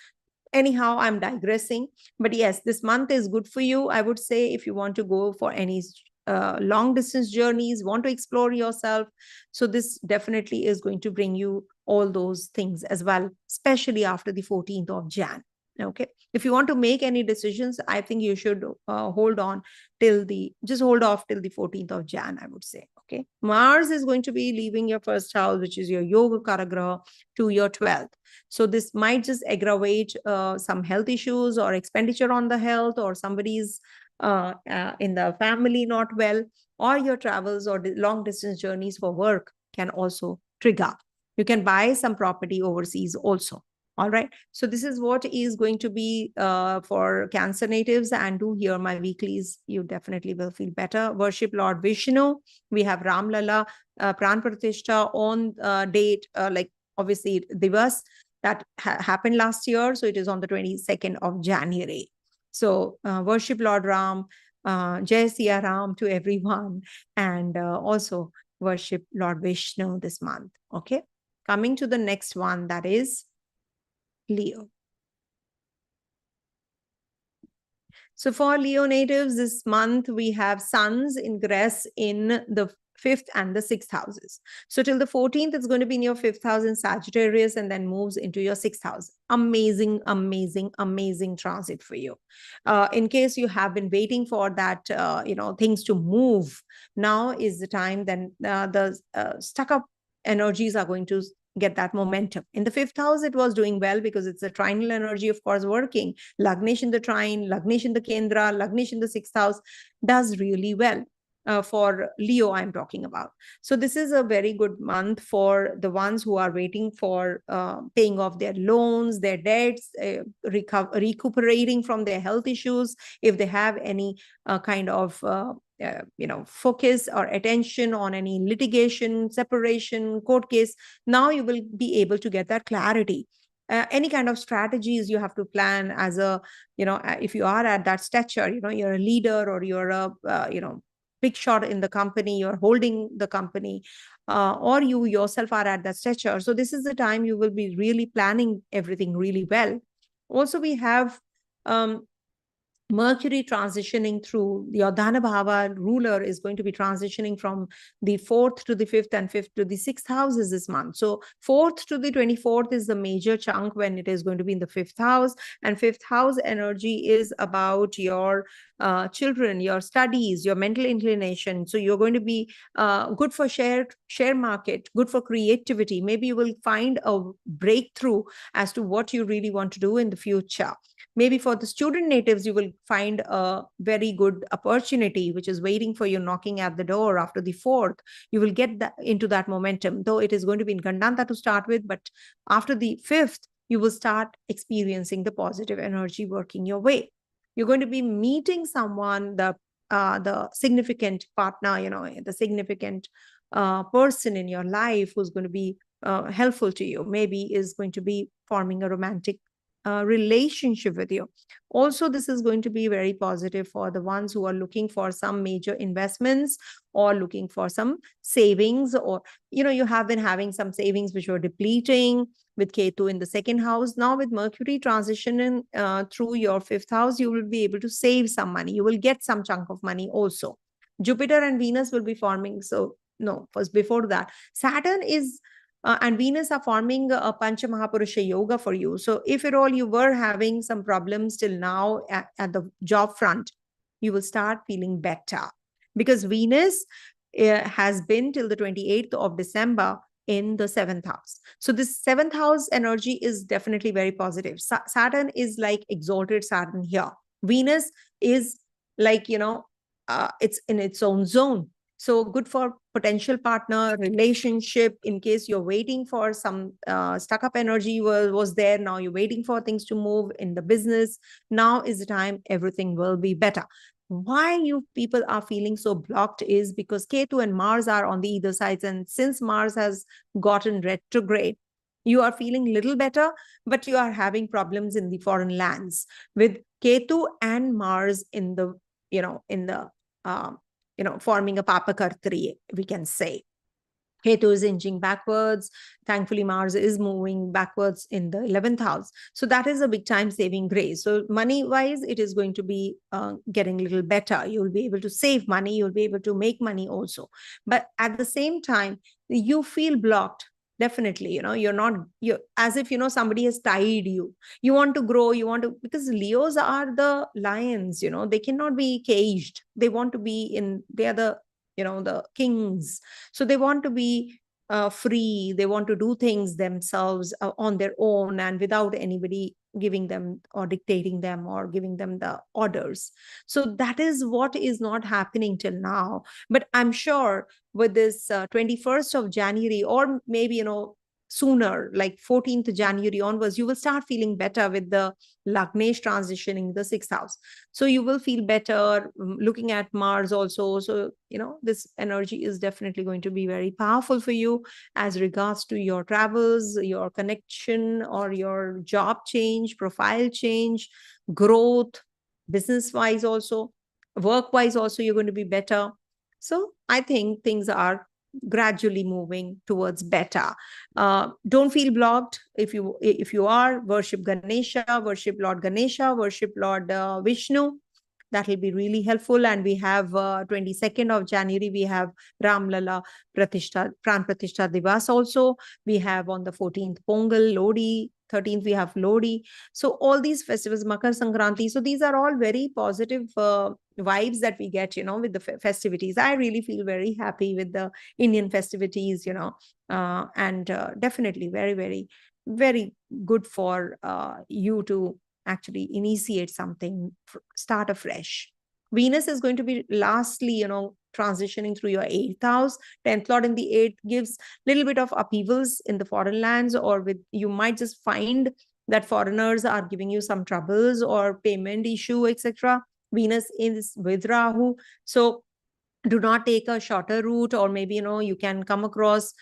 Anyhow, I'm digressing, but yes, this month is good for you. I would say if you want to go for any long distance journeys, want to explore yourself, so this definitely is going to bring you all those things as well, especially after the 14th of Jan. Okay, if you want to make any decisions, I think you should hold off till the 14th of Jan, I would say. Okay, Mars is going to be leaving your first house, which is your yoga karagraha, to your 12th. So this might just aggravate some health issues or expenditure on the health, or somebody's in the family not well, or your travels or long distance journeys for work can also trigger. You can buy some property overseas also. All right. So this is what is going to be for Cancer natives, and do hear my weeklies. You definitely will feel better. Worship Lord Vishnu. We have Ram Lala, Pran Pratishtha on date, like obviously Divas that happened last year. So it is on the 22nd of January. So worship Lord Ram, Jai Siya Ram to everyone, and also worship Lord Vishnu this month. Okay. Coming to the next one, that is Leo. So for Leo natives, this month we have suns ingress in the 5th and the 6th houses. So till the 14th, it's going to be in your 5th house in Sagittarius, and then moves into your 6th house. Amazing, amazing, amazing transit for you. In case you have been waiting for that, things to move, now is the time. Then the stuck up energies are going to get that momentum. In the 5th house, it was doing well because it's a trinal energy, of course, working. Lagnesh in the trine, Lagnesh in the Kendra, Lagnesh in the 6th house does really well. For Leo, I'm talking about. So this is a very good month for the ones who are waiting for paying off their loans, their debts, recuperating from their health issues. If they have any kind of focus or attention on any litigation, separation, court case, now you will be able to get that clarity. Any kind of strategies you have to plan as a, if you are at that stature, you're a leader, or you're a, big shot in the company, you're holding the company, or you yourself are at that stature. So this is the time you will be really planning everything really well. Also, we have Mercury transitioning through. Your Dana Bhava ruler is going to be transitioning from the 4th to the 5th and 5th to the 6th houses this month. So 4th to the 24th is the major chunk when it is going to be in the 5th house. And 5th house energy is about your children, your studies, your mental inclination. So you're going to be good for share market, good for creativity. Maybe you will find a breakthrough as to what you really want to do in the future. Maybe for the student natives, you will find a very good opportunity which is waiting for you, knocking at the door after the 4th. You will get into that momentum, though it is going to be in Gandanta to start with, but after the 5th, you will start experiencing the positive energy working your way. You're going to be meeting someone, the significant partner, the significant person in your life who's going to be helpful to you. Maybe is going to be forming a romantic relationship with you. Also, this is going to be very positive for the ones who are looking for some major investments, or looking for some savings, or you have been having some savings which were depleting with Ketu in the 2nd house. Now with Mercury transitioning through your 5th house, you will be able to save some money. You will get some chunk of money also. Jupiter and Venus will be forming. So no, first before that, Saturn is and Venus are forming a Pancha Mahapurusha Yoga for you. So if at all you were having some problems till now at the job front, you will start feeling better, because Venus has been till the 28th of December in the 7th house. So this 7th house energy is definitely very positive. Saturn is like exalted Saturn here. Venus is like, it's in its own zone. So good for potential partner, relationship, in case you're waiting for some stuck up energy was there. Now you're waiting for things to move in the business. Now is the time everything will be better. Why you people are feeling so blocked is because Ketu and Mars are on the either sides. And since Mars has gotten retrograde, you are feeling little better, but you are having problems in the foreign lands with Ketu and Mars in the, um, forming a papakartri, we can say. Ketu is inching backwards. Thankfully, Mars is moving backwards in the 11th house. So that is a big time saving grace. So money wise, it is going to be getting a little better. You'll be able to save money. You'll be able to make money also. But at the same time, you feel blocked. Definitely, you're as if, somebody has tied you. You want to grow, because Leos are the lions, they cannot be caged. They want to be they are the kings. So they want to be free. They want to do things themselves on their own and without anybody giving them or dictating them or giving them the orders. So that is what is not happening till now. But I'm sure with this 21st of January, or maybe, sooner, like 14th January onwards, you will start feeling better with the Lagnesh transitioning the sixth house. So you will feel better looking at Mars also. So, this energy is definitely going to be very powerful for you as regards to your travels, your connection, or your job change, profile change, growth, business wise also, work wise also, you're going to be better. So I think things are gradually moving towards better. Don't feel blocked. If you are, worship Ganesha, worship Lord Ganesha, worship Lord Vishnu. That will be really helpful. And we have 22nd of January, we have Ram Lala Pratishtha, Pran Pratishtha Divas also. We have on the 14th Pongal, Lodi, 13th we have Lodi. So all these festivals, Makar Sankranti. So these are all very positive vibes that we get, with the festivities. I really feel very happy with the Indian festivities, and definitely very, very, very good for you to actually initiate something, start afresh. Venus is going to be lastly, transitioning through your 8th house. 10th lord in the 8th gives a little bit of upheavals in the foreign lands, or with you might just find that foreigners are giving you some troubles or payment issue, etc. Venus is with Rahu. So do not take a shorter route, or maybe, you can come across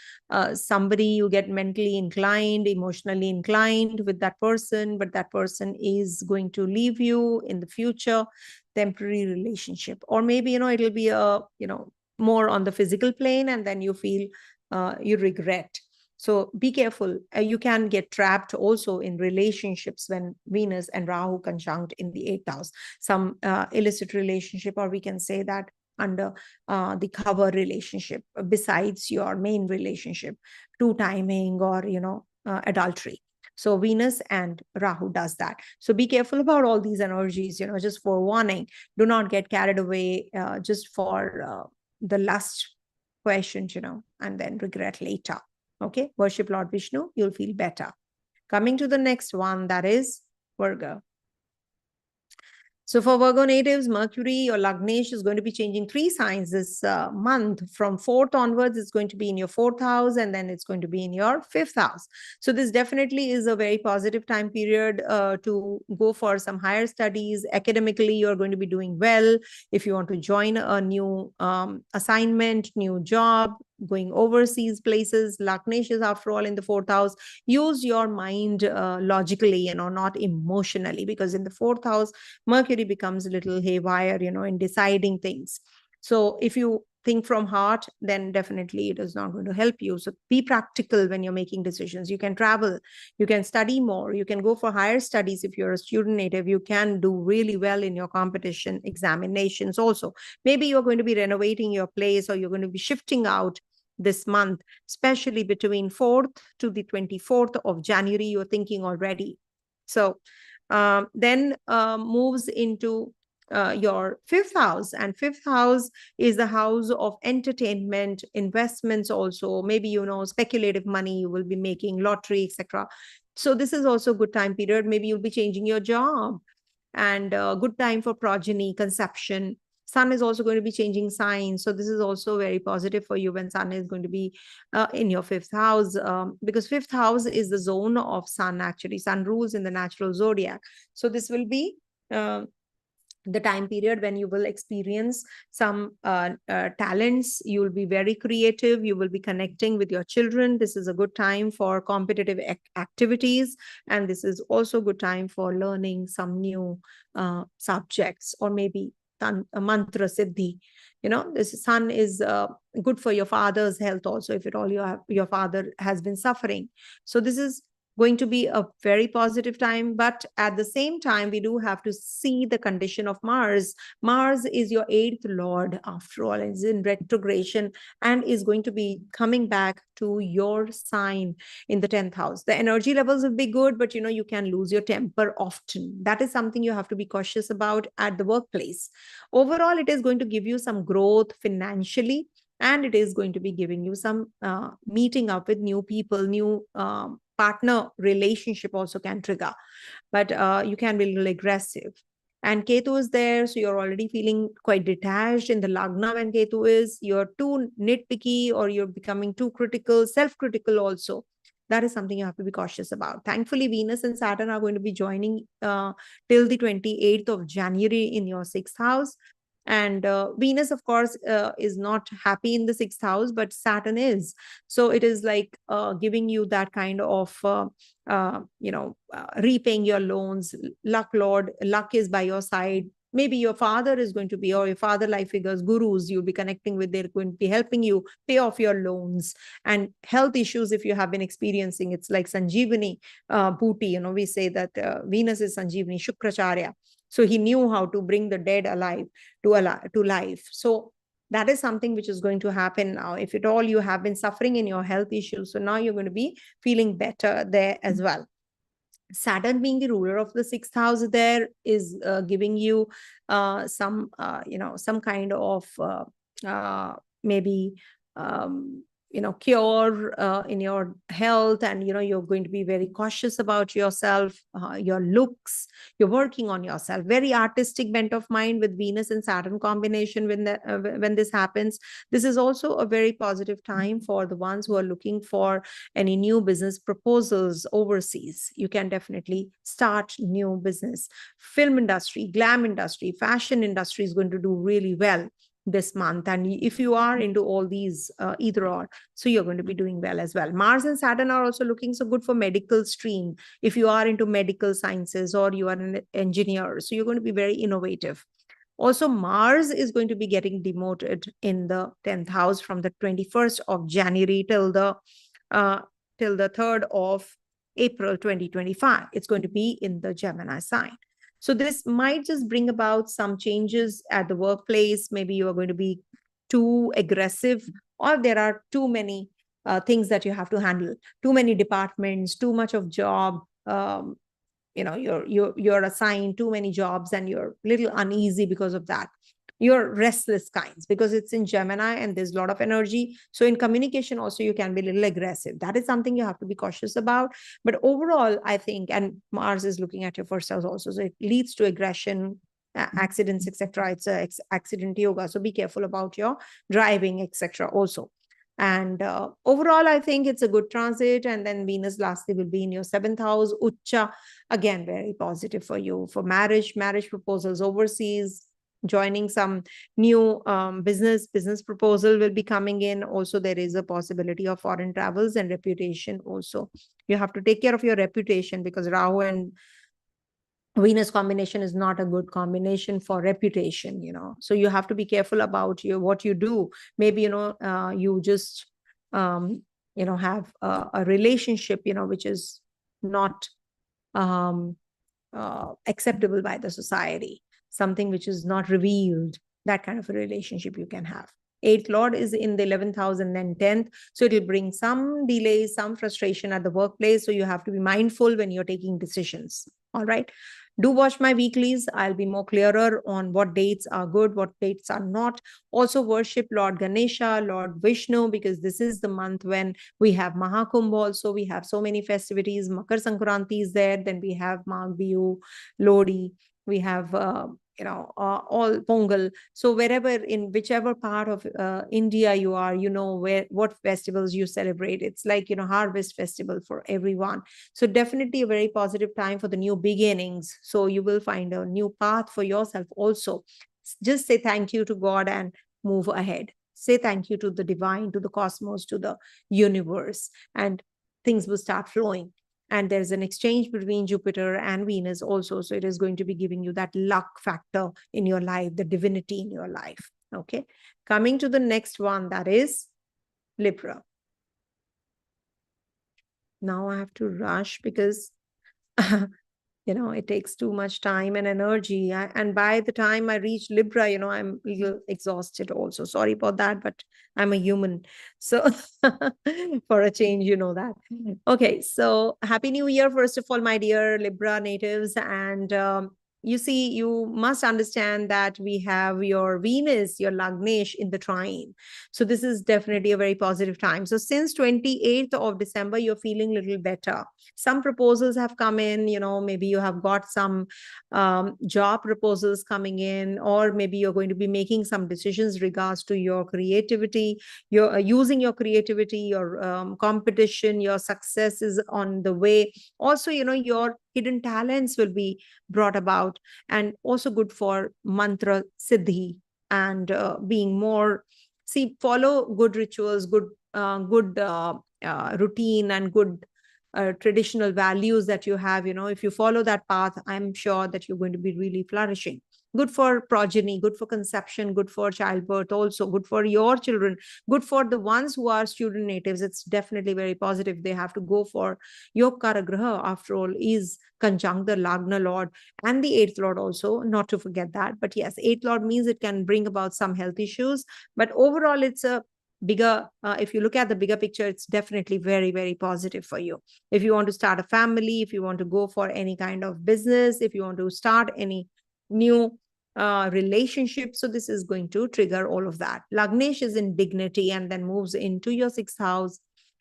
somebody, you get mentally inclined, emotionally inclined with that person, but that person is going to leave you in the future. Temporary relationship, or maybe, it'll be a, more on the physical plane, and then you feel you regret. So be careful. You can get trapped also in relationships when Venus and Rahu conjunct in the 8th house. Some illicit relationship, or we can say that under the cover relationship, besides your main relationship, two timing, or adultery. So Venus and Rahu does that. So be careful about all these energies, just for warning. Do not get carried away just for the lust questions, and then regret later. Okay, worship Lord Vishnu, you'll feel better. Coming to the next one, that is Virgo. So for Virgo natives, Mercury or Lagnesh is going to be changing 3 signs this month. From 4th onwards, it's going to be in your 4th house, and then it's going to be in your 5th house. So this definitely is a very positive time period to go for some higher studies. Academically, you're going to be doing well. If you want to join a new assignment, new job, going overseas places, Lagnesh is after all in the 4th house. Use your mind logically, not emotionally, because in the 4th house, Mercury becomes a little haywire, in deciding things. So if you think from heart, then definitely it is not going to help you. So be practical when you're making decisions. You can travel, you can study more, you can go for higher studies. If you're a student native, you can do really well in your competition examinations also. Maybe you're going to be renovating your place, or you're going to be shifting out this month, especially between 4th to the 24th of January, you're thinking already. So then moves into your 5th house, and 5th house is the house of entertainment, investments also. Maybe, speculative money you will be making, lottery, etc. So this is also a good time period. Maybe you'll be changing your job, and good time for progeny, conception. Sun is also going to be changing signs. So this is also very positive for you when Sun is going to be in your 5th house, because 5th house is the zone of Sun. Actually, Sun rules in the natural zodiac. So this will be the time period when you will experience some talents. You will be very creative. You will be connecting with your children. This is a good time for competitive activities. And this is also a good time for learning some new subjects, or maybe mantra siddhi. This Sun is good for your father's health also, if at all your father has been suffering. So this is going to be a very positive time. But at the same time, we do have to see the condition of Mars. Mars is your 8th lord, after all, and is in retrogression and is going to be coming back to your sign in the 10th house. The energy levels will be good, but you can lose your temper often. That is something you have to be cautious about at the workplace. Overall, it is going to give you some growth financially, and it is going to be giving you some meeting up with new people, new partner relationship also can trigger, but you can be a little aggressive. And Ketu is there, so you're already feeling quite detached in the Lagna. When Ketu is, you're too nitpicky, or you're becoming too critical, self-critical also. That is something you have to be cautious about. Thankfully, Venus and Saturn are going to be joining till the 28th of January in your 6th house. And Venus, of course, is not happy in the 6th house, but Saturn is. So it is like giving you that kind of, repaying your loans. Luck is by your side. Maybe your father is going to be, or your father life figures, gurus you'll be connecting with. They're going to be helping you pay off your loans. And health issues, if you have been experiencing, it's like Sanjeevani booty. We say that Venus is Sanjeevani, Shukracharya. So he knew how to bring the dead alive to life. So that is something which is going to happen now. If at all you have been suffering in your health issues, so now you're going to be feeling better there as well. Saturn, being the ruler of the 6th house, there is giving you some kind of maybe cure in your health. And you're going to be very cautious about yourself, your looks. You're working on yourself. Very artistic bent of mind with Venus and Saturn combination. When this happens, this is also a very positive time for the ones who are looking for any new business proposals overseas. You can definitely start new business. Film industry, glam industry, fashion industry is going to do really well this month. And if you are into all these, either or, so you're going to be doing well as well. Mars and Saturn are also looking so good for medical stream. If you are into medical sciences, or you are an engineer, so you're going to be very innovative. Also, Mars is going to be getting demoted in the 10th house from the 21st of January till the 3rd of April 2025. It's going to be in the Gemini sign. So this might just bring about some changes at the workplace. Maybe you are going to be too aggressive, or there are too many things that you have to handle, too many departments, too much of job. You're assigned too many jobs, and you're a little uneasy because of that. You're restless kinds, because it's in Gemini and there's a lot of energy. So in communication also, you can be a little aggressive. That is something you have to be cautious about. But overall, I think, and Mars is looking at your 1st house also, so it leads to aggression, accidents, etc. It's a accident yoga. So be careful about your driving, etc. also. And overall, I think it's a good transit. And then Venus lastly will be in your 7th house, Ucha. Again, very positive for you for marriage proposals overseas, joining some new business proposal will be coming in. Also, there is a possibility of foreign travels and reputation also. You have to take care of your reputation, because Rahu and Venus combination is not a good combination for reputation, So you have to be careful about what you do. Maybe, you just, have a relationship, which is not acceptable by the society, something which is not revealed. That kind of a relationship you can have. 8th lord is in the 11th house and then 10th. So it will bring some delays, some frustration at the workplace. So you have to be mindful when you're taking decisions. All right. Do watch my weeklies. I'll be more clearer on what dates are good, what dates are not. Also worship Lord Ganesha, Lord Vishnu, because this is the month when we have Mahakumbh also. We have so many festivities. Makar Sankranti is there. Then we have Magh Bihu, Lodi. We have all Pongal. So wherever, in whichever part of India you are, what festivals you celebrate. It's like, harvest festival for everyone. So definitely a very positive time for the new beginnings. So you will find a new path for yourself also. Just say thank you to God and move ahead. Say thank you to the divine, to the cosmos, to the universe, and things will start flowing. And there's an exchange between Jupiter and Venus also. So it is going to be giving you that luck factor in your life, the divinity in your life. Okay. Coming to the next one, that is Libra. Now I have to rush because it takes too much time and energy. And by the time I reach Libra, I'm a little exhausted also. Sorry about that, but I'm a human. So for a change, that. Okay, so Happy New Year, first of all, my dear Libra natives. And you see, you must understand that we have your Venus, your Lagnesh in the trine. So this is definitely a very positive time. So since 28th of December, you're feeling a little better. Some proposals have come in, maybe you have got some job proposals coming in, or maybe you're going to be making some decisions regards to your creativity. You're using your creativity, your competition, your success is on the way. Also, your hidden talents will be brought about, and also good for mantra siddhi and being more, follow good rituals, good routine, and good traditional values that you have. If you follow that path, I'm sure that you're going to be really flourishing. Good for progeny, good for conception, good for childbirth, also good for your children, good for the ones who are student natives. It's definitely very positive. They have to go for your Karagraha, after all, is conjunct the Lagna Lord and the eighth Lord also, not to forget that. But yes, eighth Lord means it can bring about some health issues, but overall it's a bigger, if you look at the bigger picture, it's definitely very, very positive for you. If you want to start a family, if you want to go for any kind of business, if you want to start any new relationship, so this is going to trigger all of that. Lagnesh is in dignity and then moves into your sixth house,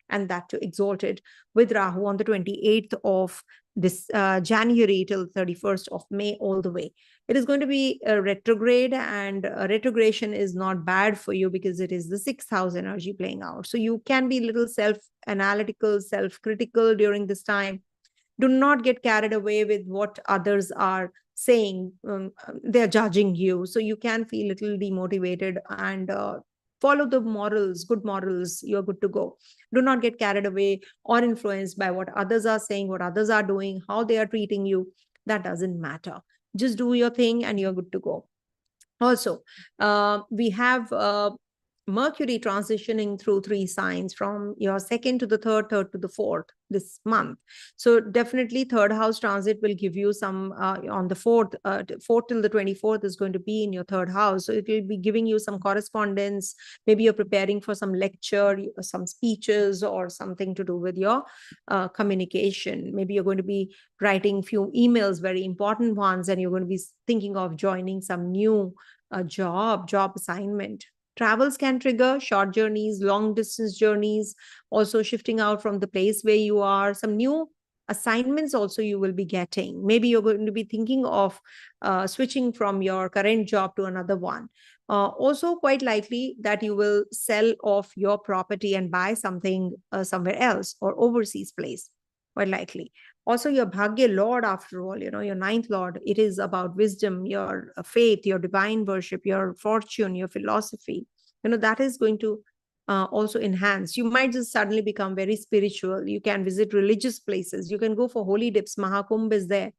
and that to exalted with Rahu on the 28th of this January till 31st of May all the way. It is going to be a retrograde, and retrogression is not bad for you because it is the sixth house energy playing out. So you can be a little self-analytical, self-critical during this time. Do not get carried away with what others are saying. They're judging you. So you can feel a little demotivated, and follow the morals, good morals. You're good to go. Do not get carried away or influenced by what others are saying, what others are doing, how they are treating you. That doesn't matter. Just do your thing and you're good to go. Also, we have Mercury transitioning through three signs from your second to the third to the fourth this month. So definitely third house transit will give you some on the fourth till the 24th is going to be in your third house. So it will be giving you some correspondence. Maybe you're preparing for some lecture, some speeches, or something to do with your communication. Maybe you're going to be writing few emails, very important ones, and you're going to be thinking of joining some new job assignment. Travels can trigger short journeys, long distance journeys, also shifting out from the place where you are. Some new assignments also you will be getting. Maybe you're going to be thinking of switching from your current job to another one. Also quite likely that you will sell off your property and buy something somewhere else or overseas place, quite likely. Also your Bhagya Lord, after all, your ninth Lord, it is about wisdom, your faith, your divine worship, your fortune, your philosophy. That is going to also enhance. You might just suddenly become very spiritual. You can visit religious places. You can go for holy dips. Mahakumbh is there.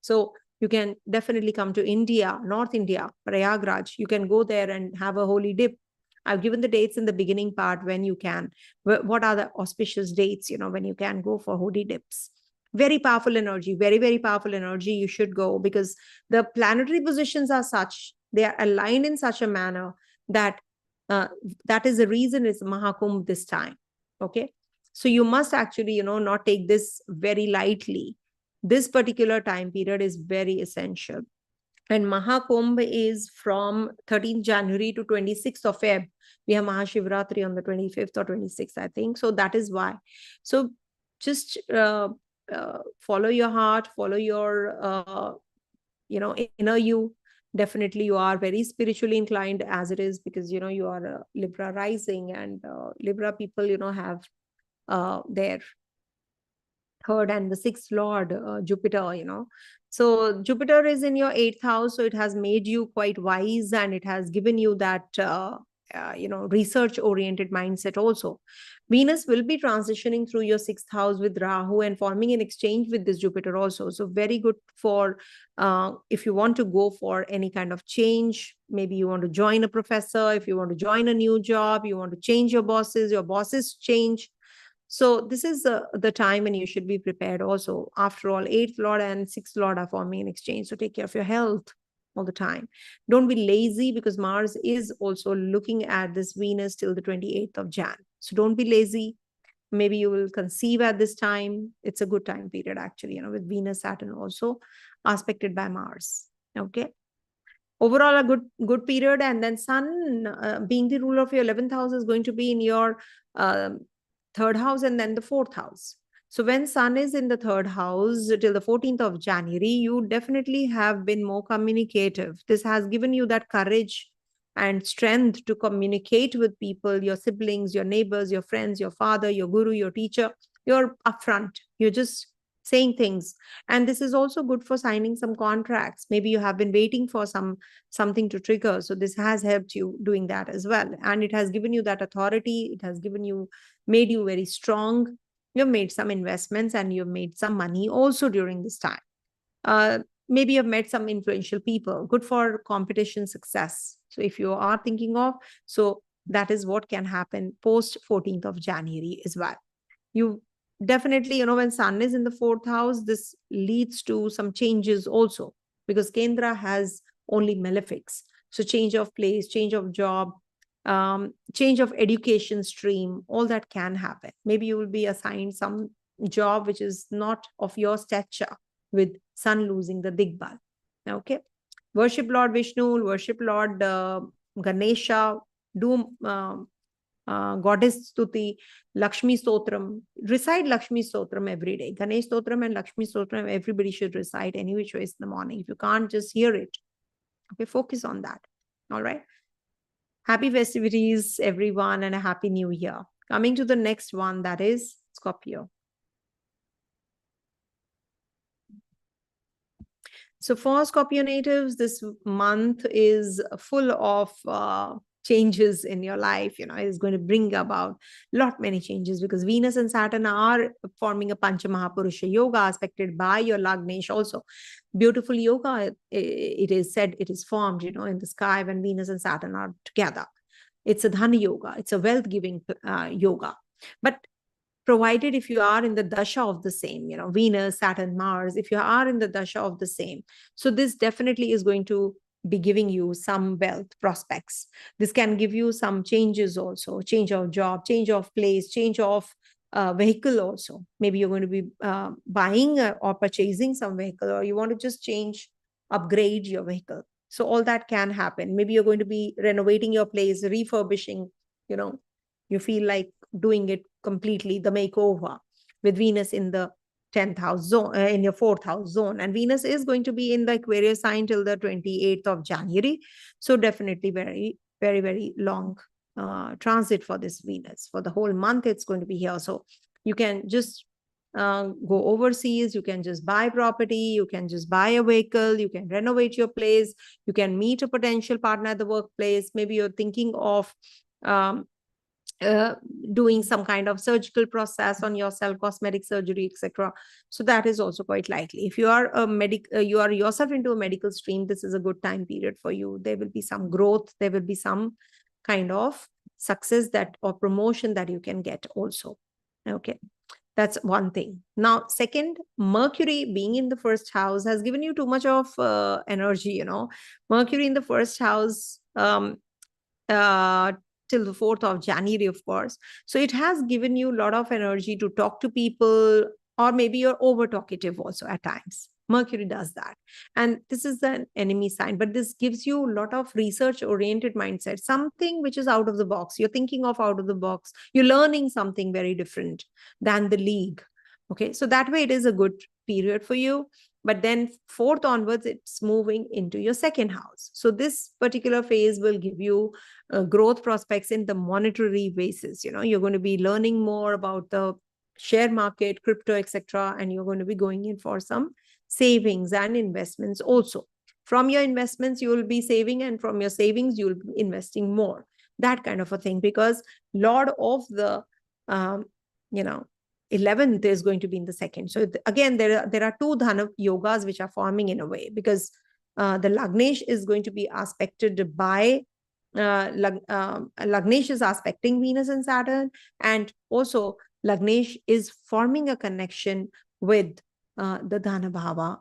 So you can definitely come to India, North India, Prayagraj. You can go there and have a holy dip. I've given the dates in the beginning part when you can. What are the auspicious dates, when you can go for holy dips? Very powerful energy, very, very powerful energy. You should go because the planetary positions are such, they are aligned in such a manner that that is the reason it's Mahakumbh this time. Okay. So you must actually, not take this very lightly. This particular time period is very essential. And Mahakumbh is from 13th January to 26th of Feb. We have Mahashivratri on the 25th or 26th, I think. So that is why. So just follow your heart, follow your, inner you. Definitely you are very spiritually inclined as it is, because you are a Libra rising, and Libra people have their third and the sixth lord, Jupiter. So Jupiter is in your eighth house, so it has made you quite wise, and it has given you that research oriented mindset also. Venus will be transitioning through your sixth house with Rahu and forming an exchange with this Jupiter also. So very good for if you want to go for any kind of change. Maybe you want to join a professor, if you want to join a new job, you want to change your bosses change. So this is the time when you should be prepared also. After all, eighth lord and sixth lord are forming an exchange. So take care of your health all the time. Don't be lazy, because Mars is also looking at this Venus till the 28th of Jan. So don't be lazy. Maybe you will conceive at this time. It's a good time period, actually, with Venus, Saturn also aspected by Mars. Okay. Overall, a good period. And then Sun, being the ruler of your 11th house, is going to be in your third house and then the fourth house. So when Sun is in the third house till the 14th of January, you definitely have been more communicative. This has given you that courage and strength to communicate with people, your siblings, your neighbors, your friends, your father, your guru, your teacher. You're upfront. You're just saying things. And this is also good for signing some contracts. Maybe you have been waiting for something to trigger. So this has helped you doing that as well. And it has given you that authority. It has made you very strong. You've made some investments and you've made some money also during this time. Maybe you've met some influential people. Good for competition success. So if you are thinking of, so that is what can happen post 14th of January as well. You definitely, when Sun is in the fourth house, this leads to some changes also, because Kendra has only malefics. So change of place, change of job, change of education stream, all that can happen. Maybe you will be assigned some job which is not of your stature, with Sun losing the Digbal. Okay. Worship Lord Vishnu, worship Lord Ganesha, do Goddess Stuti, Lakshmi Stotram. Recite Lakshmi Stotram every day. Ganesh Stotram and Lakshmi Stotram, everybody should recite any which ways in the morning. If you can't, just hear it. Okay, focus on that. All right. Happy festivities, everyone, and a happy new year. Coming to the next one, that is Scorpio. So for Scorpio natives, this month is full of changes in your life. Is going to bring about many changes, because Venus and Saturn are forming a Pancha Mahapurusha yoga aspected by your Lagnesh also. Beautiful yoga, it is said, it is formed, in the sky when Venus and Saturn are together. It's a Dhana yoga. It's a wealth-giving yoga. But provided if you are in the Dasha of the same, Venus, Saturn, Mars, if you are in the Dasha of the same. So this definitely is going to be giving you some wealth prospects. This can give you some changes also, change of job, change of place, change of vehicle also. Maybe you're going to be buying or purchasing some vehicle, or you want to just upgrade your vehicle. So all that can happen. Maybe you're going to be renovating your place, refurbishing, you feel like doing it completely, the makeover, with Venus in the 10th house zone, in your 4th house zone. And Venus is going to be in the Aquarius sign till the 28th of January. So definitely very, very, very long transit for this Venus. For the whole month, it's going to be here. So you can just go overseas, you can just buy property, you can just buy a vehicle, you can renovate your place, you can meet a potential partner at the workplace. Maybe you're thinking of doing some kind of surgical process on yourself, cosmetic surgery, etc. So that is also quite likely. If you are you are yourself into a medical stream, this is a good time period for you. There will be some growth, there will be some kind of success or promotion that you can get also. Okay, that's one thing. Now, second, Mercury being in the first house has given you too much of energy. Mercury in the first house till the 4th of January, of course. So it has given you a lot of energy to talk to people, or maybe you're over talkative also at times. Mercury does that. And this is an enemy sign, but this gives you a lot of research-oriented mindset, something which is out of the box. You're thinking of out of the box. You're learning something very different than the league. Okay, so that way it is a good period for you. But then 4th onwards, it's moving into your 2nd house. So this particular phase will give you growth prospects in the monetary basis. You're going to be learning more about the share market, crypto, etc. And you're going to be going in for some savings and investments also. From your investments, you will be saving, and from your savings, you'll be investing more. That kind of a thing, because Lord of the, 11th is going to be in the 2nd. So again, there are two Dhana yogas which are forming in a way, because the Lagnesh is going to be aspected by Lagnesh is aspecting Venus and Saturn, and also Lagnesh is forming a connection with the Dhana Bhava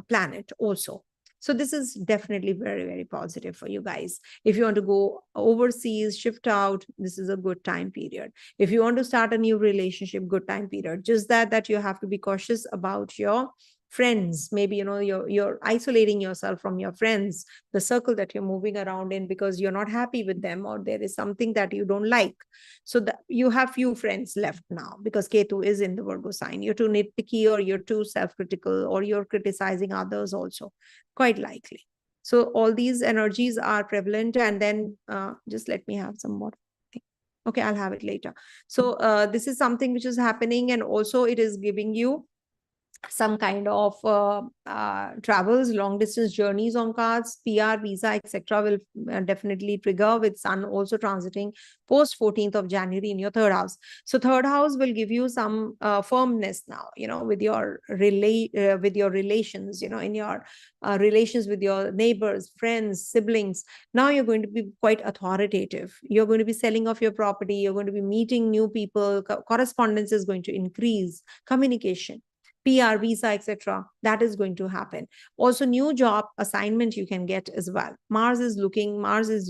planet also. So this is definitely very, very positive for you guys. If you want to go overseas, shift out, this is a good time period. If you want to start a new relationship, good time period. Just that you have to be cautious about your friends. Maybe you're isolating yourself from your friends, the circle that you're moving around in, because you're not happy with them, or there is something that you don't like. So that you have few friends left now, because Ketu is in the Virgo sign. You're too nitpicky, or you're too self-critical, or you're criticizing others also, quite likely. So all these energies are prevalent. And then just let me have some more. Okay, I'll have it later. So this is something which is happening, and also it is giving you some kind of travels, long distance journeys on cards, PR, visa, etc. will definitely trigger, with Sun also transiting post 14th of January in your 3rd house. So 3rd house will give you some firmness now, with your relations, in your relations with your neighbors, friends, siblings. Now you're going to be quite authoritative. You're going to be selling off your property. You're going to be meeting new people. Correspondence is going to increase. Communication, PR, visa, etc. That is going to happen. Also, new job assignment you can get as well. Mars is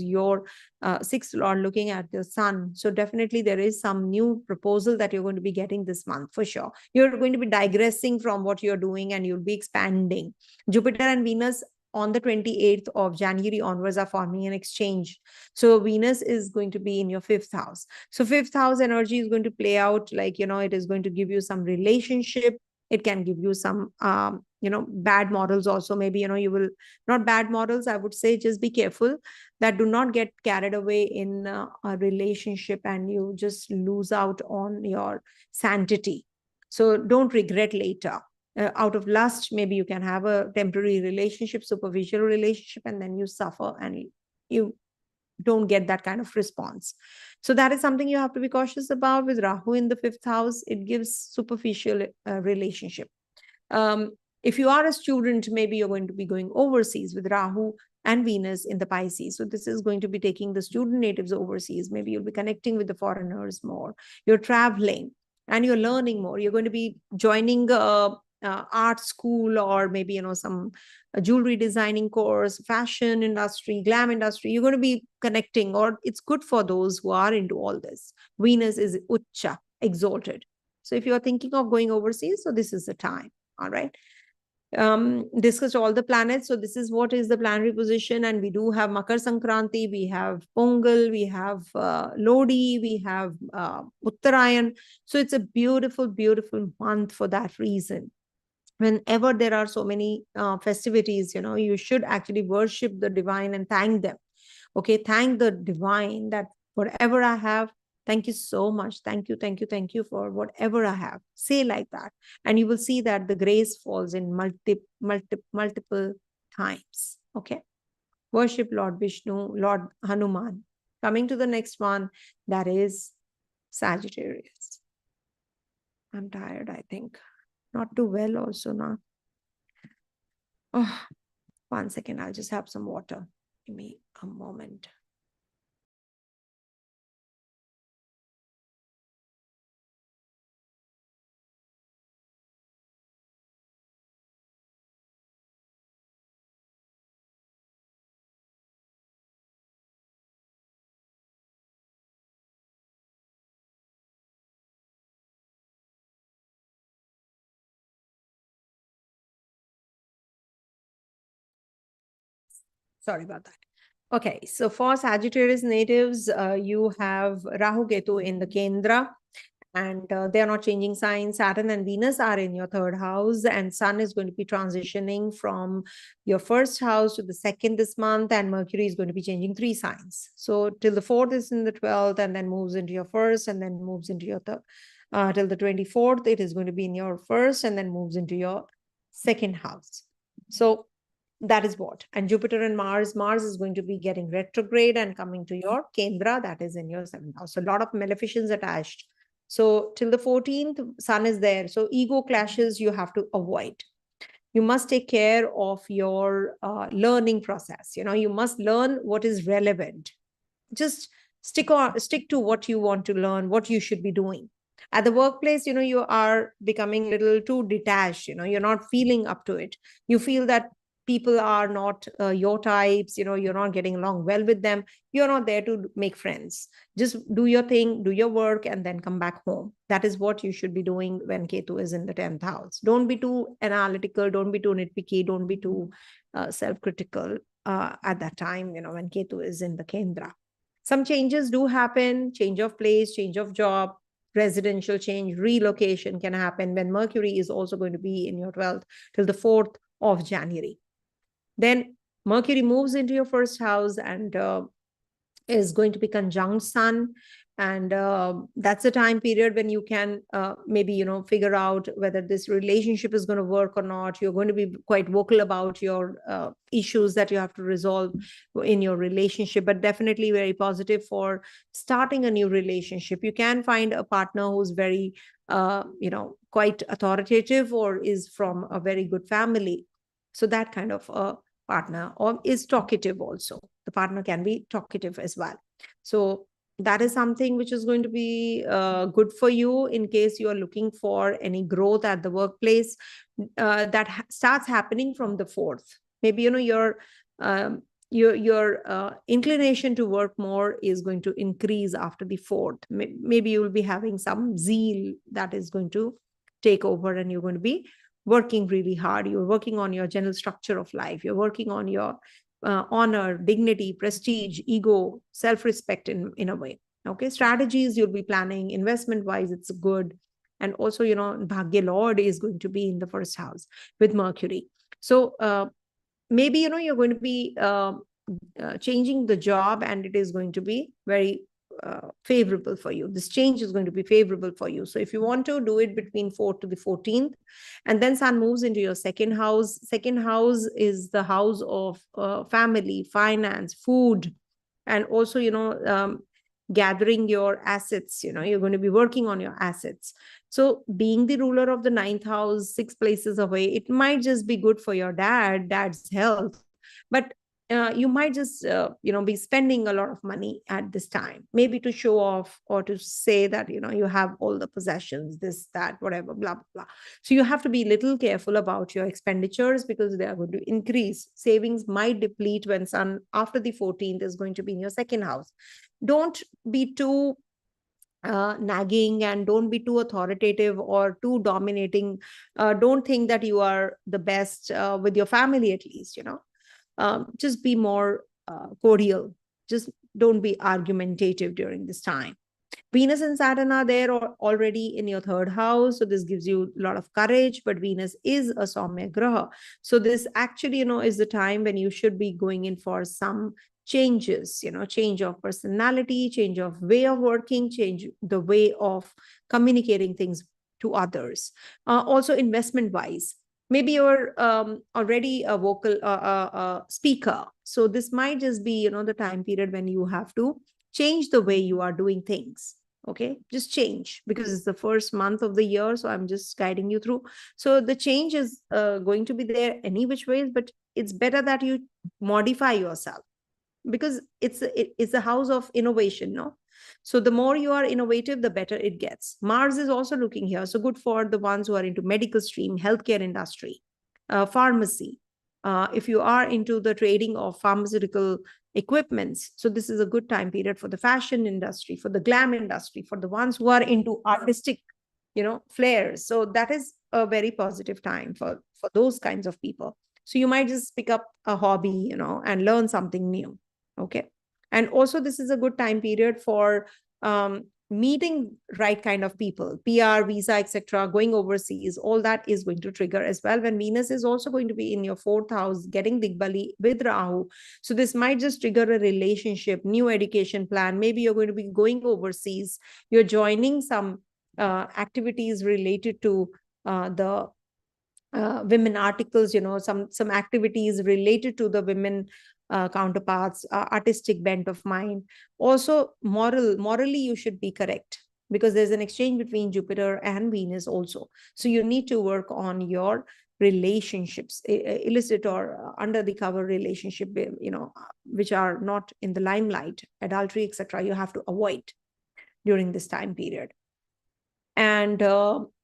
your 6th lord looking at the Sun. So definitely there is some new proposal that you're going to be getting this month for sure. You're going to be digressing from what you're doing, and you'll be expanding. Jupiter and Venus on the 28th of January onwards are forming an exchange. So Venus is going to be in your 5th house. So 5th house energy is going to play out like, it is going to give you some relationship. It can give you some, bad models also. Maybe, you will not bad models. I would say just be careful that do not get carried away in a relationship and you just lose out on your sanity. So don't regret later. Out of lust, maybe you can have a temporary relationship, superficial relationship, and then you suffer and you don't get that kind of response. So that is something you have to be cautious about. With Rahu in the 5th house, it gives superficial relationship. If you are a student, maybe you're going to be going overseas with Rahu and Venus in the Pisces. So this is going to be taking the student natives overseas. Maybe you'll be connecting with the foreigners more. You're traveling and you're learning more. You're going to be joining art school, or maybe, some jewelry designing course, fashion industry, glam industry. You're going to be connecting, or it's good for those who are into all this. Venus is Ucha, exalted. So if you're thinking of going overseas, so this is the time. All right. Discussed all the planets. So this is what is the planetary position. And we do have Makar Sankranti, we have Pongal, we have Lodi, we have Uttarayan. So it's a beautiful, beautiful month for that reason. Whenever there are so many festivities, you should actually worship the divine and thank them. Okay, thank the divine that whatever I have, thank you so much. Thank you, thank you, thank you for whatever I have. Say like that. And you will see that the grace falls in multiple times. Okay. Worship Lord Vishnu, Lord Hanuman. Coming to the next one, that is Sagittarius. I'm tired, I think. Not too well also now. Oh, 1 second. I'll just have some water. Give me a moment. Sorry about that. Okay, so for Sagittarius natives, you have Rahu Ketu in the Kendra, and they are not changing signs. Saturn and Venus are in your third house, and Sun is going to be transitioning from your first house to the second this month, and Mercury is going to be changing 3 signs. So till the 4th is in the 12th, and then moves into your first, and then moves into your third. Till the 24th, it is going to be in your first, and then moves into your second house. So that is what. And Jupiter and Mars is going to be getting retrograde and coming to your Kendra, that is in your 7th house. So a lot of maleficence attached. So till the 14th, Sun is there. So ego clashes you have to avoid. You must take care of your learning process. You must learn what is relevant. Just stick to what you want to learn, what you should be doing. At the workplace, you are becoming a little too detached. You're not feeling up to it. You feel that people are not your types. You're not getting along well with them. You're not there to make friends. Just do your thing, do your work, and then come back home. That is what you should be doing when Ketu is in the 10th house. Don't be too analytical. Don't be too nitpicky. Don't be too self-critical at that time, when Ketu is in the Kendra. Some changes do happen, change of place, change of job, residential change, relocation can happen when Mercury is also going to be in your 12th till the 4th of January. Then Mercury moves into your first house and is going to be conjunct Sun. And that's the time period when you can maybe, figure out whether this relationship is going to work or not. You're going to be quite vocal about your issues that you have to resolve in your relationship, but definitely very positive for starting a new relationship. You can find a partner who's very, quite authoritative or is from a very good family. So that kind of a partner, or is talkative also. The partner can be talkative as well. So that is something which is going to be good for you in case you are looking for any growth at the workplace. That starts happening from the 4th. Maybe your inclination to work more is going to increase after the 4th. Maybe you will be having some zeal that is going to take over, and you're going to be working really hard. You're working on your general structure of life. You're working on your honor, dignity, prestige, ego, self-respect in a way. Okay, strategies you'll be planning, investment-wise, it's good. And also, Bhagya Lord is going to be in the first house with Mercury. So maybe, you're going to be changing the job, and it is going to be very favorable for you. This change is going to be favorable for you. So if you want to do it between 4th to the 14th, and then Sun moves into your second house. Second house is the house of family, finance, food, and also, gathering your assets. You're going to be working on your assets. So being the ruler of the 9th house, 6 places away, it might just be good for your dad's health, but you might just be spending a lot of money at this time, maybe to show off or to say that you have all the possessions, this, that, whatever, blah, blah, blah. So you have to be a little careful about your expenditures, because they are going to increase. Savings might deplete when Sun after the 14th is going to be in your second house. Don't be too nagging, and don't be too authoritative or too dominating. Don't think that you are the best with your family, at least. Just be more cordial. Just don't be argumentative during this time. Venus and Saturn are there already in your 3rd house. So this gives you a lot of courage, but Venus is a Saumya Graha. So this actually, is the time when you should be going in for some changes, change of personality, change of way of working, change the way of communicating things to others. Also investment wise, maybe you're already a vocal speaker. So this might just be, the time period when you have to change the way you are doing things. Okay, just change, because it's the first month of the year. So I'm just guiding you through. So the change is going to be there any which ways, but it's better that you modify yourself, because it's a house of innovation, no? So the more you are innovative, the better it gets. Mars is also looking here. So good for the ones who are into medical stream, healthcare industry, pharmacy. If you are into the trading of pharmaceutical equipments, so this is a good time period for the fashion industry, for the glam industry, for the ones who are into artistic, flares. So that is a very positive time for those kinds of people. So you might just pick up a hobby, and learn something new. Okay. And also this is a good time period for meeting right kind of people, PR, visa, etc., going overseas, all that is going to trigger as well. When Venus is also going to be in your fourth house, getting Digbali with Rahu. So this might just trigger a relationship, new education plan. Maybe you're going to be going overseas. You're joining some activities related to the women articles, some activities related to the women counterparts, artistic bent of mind. Also, morally, you should be correct, because there's an exchange between Jupiter and Venus also. So you need to work on your relationships, illicit or under the cover relationship, which are not in the limelight, adultery, etc. You have to avoid during this time period. And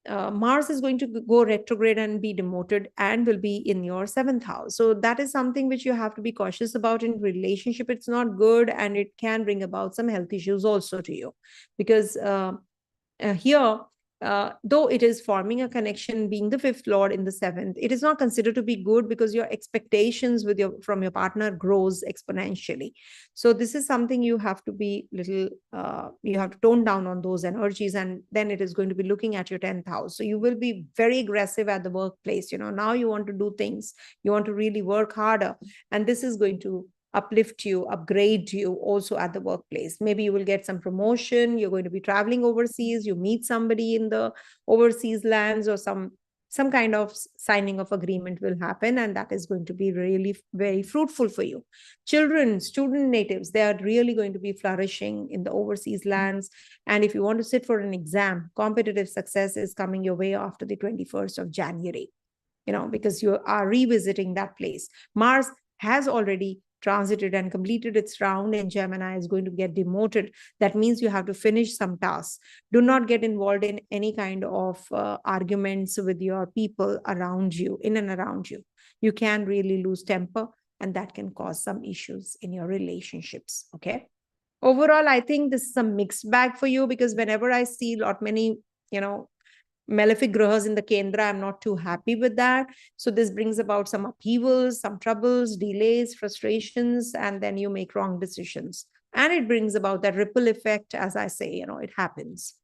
Mars is going to go retrograde and be demoted and will be in your seventh house. So that is something which you have to be cautious about in relationship. It's not good, and it can bring about some health issues also to you, because here, though it is forming a connection, being the fifth lord in the seventh, it is not considered to be good, because your expectations from your partner grows exponentially. So this is something you have to be little, you have to tone down on those energies, and then it is going to be looking at your 10th house. So you will be very aggressive at the workplace. Now you want to do things, you want to really work harder, and this is going to uplift you, upgrade you also at the workplace. Maybe you will get some promotion, you're going to be traveling overseas, you meet somebody in the overseas lands, or some kind of signing of agreement will happen, and that is going to be really very fruitful for you. Children, student natives, they are really going to be flourishing in the overseas lands. And if you want to sit for an exam, competitive success is coming your way after the 21st of January, because you are revisiting that place. Mars has already transited and completed its round in Gemini, is going to get demoted. That means you have to finish some tasks. Do not get involved in any kind of arguments with your people around you, in and around you. You can really lose temper, and that can cause some issues in your relationships. Okay. Overall, I think this is a mixed bag for you, because whenever I see many, malefic grahas in the Kendra, I'm not too happy with that. So this brings about some upheavals, some troubles, delays, frustrations, and then you make wrong decisions. And it brings about that ripple effect, as I say, it happens.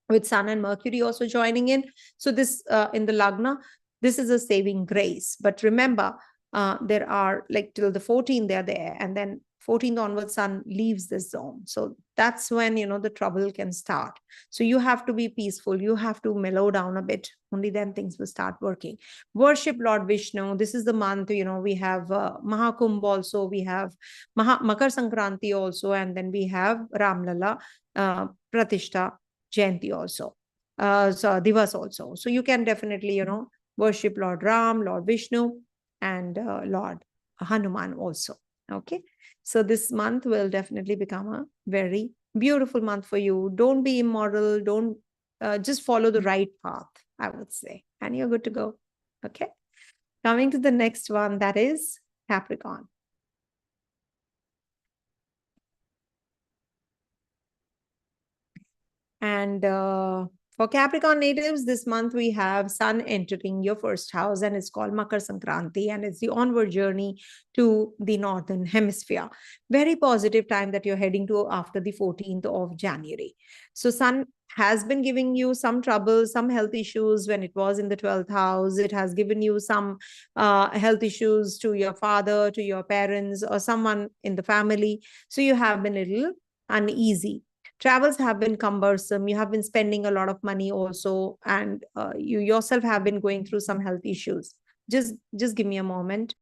With Sun and Mercury also joining in. So this, in the Lagna, this is a saving grace. But remember, there are till the 14th, they're there. And then 14th onwards, Sun leaves this zone. So that's when, the trouble can start. So you have to be peaceful. You have to mellow down a bit. Only then things will start working. Worship Lord Vishnu. This is the month, we have Mahakumbh also. We have Makar Sankranti also. And then we have Ramlala, Pratishta, Jayanti also. So Divas also. So you can definitely, worship Lord Ram, Lord Vishnu, and Lord Hanuman also. Okay. So this month will definitely become a very beautiful month for you. Don't be immoral. Don't just follow the right path, I would say. And you're good to go. Okay. Coming to the next one, that is Capricorn. And for Capricorn natives, this month we have Sun entering your first house, and it's called Makar Sankranti, and it's the onward journey to the northern hemisphere. Very positive time that you're heading to after the 14th of January. So Sun has been giving you some trouble, some health issues when it was in the 12th house. It has given you some health issues to your father, to your parents, or someone in the family. So you have been a little uneasy. Travels have been cumbersome. You have been spending a lot of money also, and you yourself have been going through some health issues. Just give me a moment.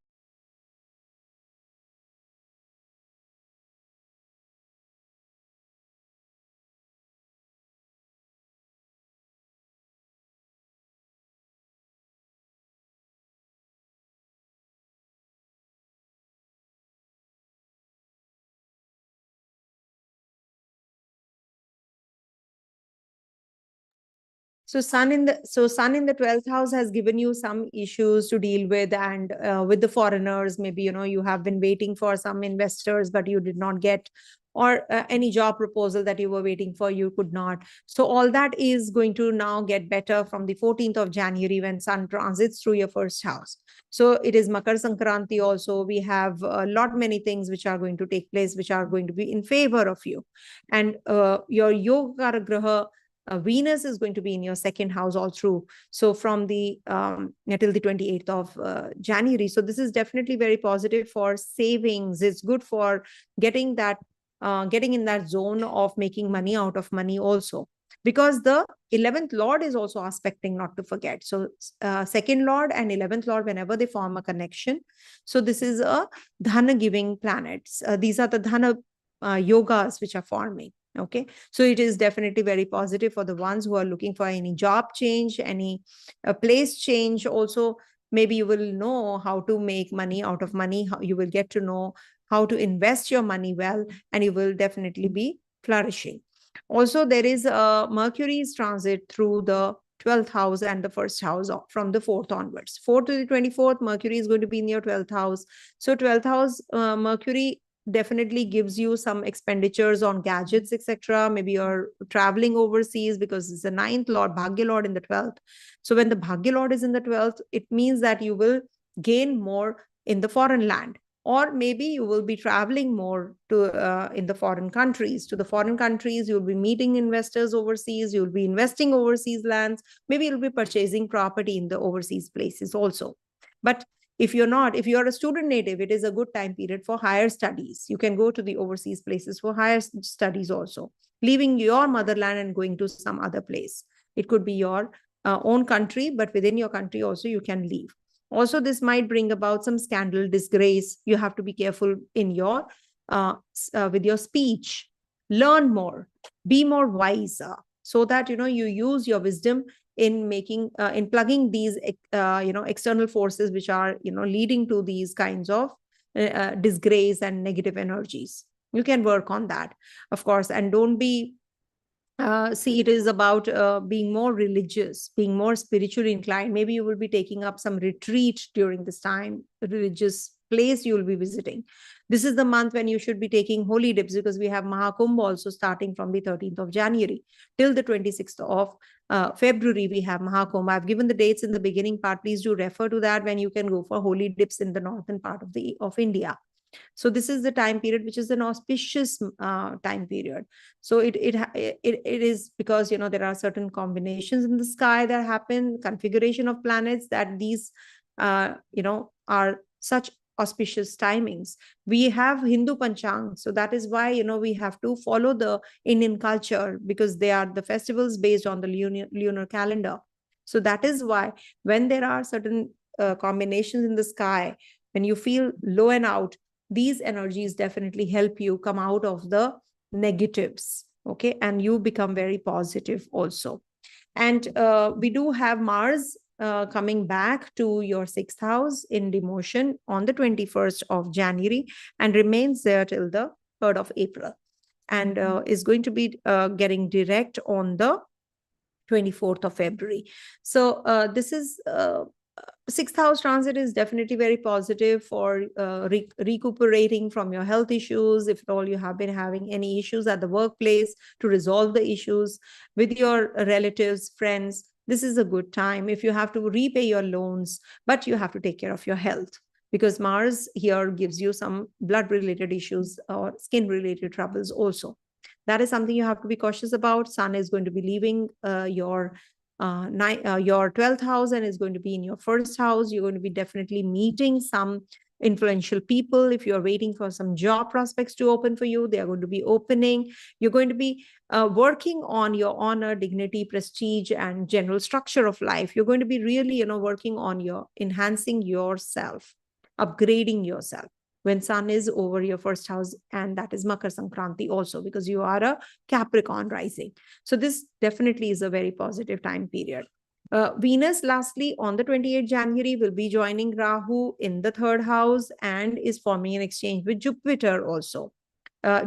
So Sun in the 12th house has given you some issues to deal with, and with the foreigners, maybe you have been waiting for some investors, but you did not get or any job proposal that you were waiting for, you could not. So all that is going to now get better from the 14th of January when Sun transits through your first house. So it is Makar Sankranti also. We have a lot many things which are going to take place, which are going to be in favor of you. And your Yoga Graha, Venus is going to be in your second house all through. So from the till the 28th of January. So this is definitely very positive for savings. It's good for getting that getting in that zone of making money out of money also, because the 11th lord is also aspecting, not to forget. So second lord and 11th lord, whenever they form a connection, so this is a dhana giving planets. These are the dhana yogas which are forming. Okay, so it is definitely very positive for the ones who are looking for any job change, any place change. Also, maybe you will know how to make money out of money. You will get to know how to invest your money well, and you will definitely be flourishing. Also, there is a Mercury's transit through the 12th house and the first house from the 4th onwards. 4th to the 24th, Mercury is going to be in your 12th house. So 12th house, Mercury definitely gives you some expenditures on gadgets, etc. Maybe you're traveling overseas because it's the 9th lord, Bhagya lord in the 12th. So when the Bhagya lord is in the 12th, it means that you will gain more in the foreign land, or maybe you will be traveling more to in the foreign countries. To the foreign countries, you'll be meeting investors overseas, you'll be investing overseas lands, maybe you'll be purchasing property in the overseas places also. But if you're a student native, it is a good time period for higher studies. You can go to the overseas places for higher studies also, leaving your motherland and going to some other place. It could be your own country, but within your country also you can leave. Also, this might bring about some scandal, disgrace. You have to be careful in your with your speech. Learn more, be more wiser, so that you use your wisdom in making in plugging these external forces which are leading to these kinds of disgrace and negative energies. You can work on that, of course, and don't be see, it is about being more religious, being more spiritually inclined. Maybe you will be taking up some retreat during this time, a religious place you will be visiting. This is the month when you should be taking holy dips, because we have Mahakumbh also starting from the 13th of January till the 26th of February. We have Mahakumbh. I've given the dates in the beginning part. Please do refer to that when you can go for holy dips in the northern part of India. So this is the time period which is an auspicious time period. So it is because there are certain combinations in the sky that happen, configuration of planets, that these are such auspicious timings. We have Hindu Panchang, so that is why we have to follow the Indian culture, because they are the festivals based on the lunar calendar. So that is why when there are certain combinations in the sky, when you feel low and out, these energies definitely help you come out of the negatives, okay, and you become very positive also. And we do have Mars coming back to your 6th house in demotion on the 21st of January and remains there till the 3rd of April, and is going to be getting direct on the 24th of February. So this is 6th house transit is definitely very positive for recuperating from your health issues. If at all you have been having any issues at the workplace, to resolve the issues with your relatives, friends, this is a good time. If you have to repay your loans, but you have to take care of your health, because Mars here gives you some blood related issues or skin related troubles also. That is something you have to be cautious about. Sun is going to be leaving your 12th house and is going to be in your first house. You're going to be definitely meeting some influential people. If you're waiting for some job prospects to open for you, they are going to be opening. You're going to be working on your honor, dignity, prestige, and general structure of life. You're going to be really, working on your enhancing yourself, upgrading yourself when Sun is over your first house, and that is Makar Sankranti also, because you are a Capricorn rising. So this definitely is a very positive time period. Venus, lastly, on the 28th January, will be joining Rahu in the 3rd house and is forming an exchange with Jupiter also.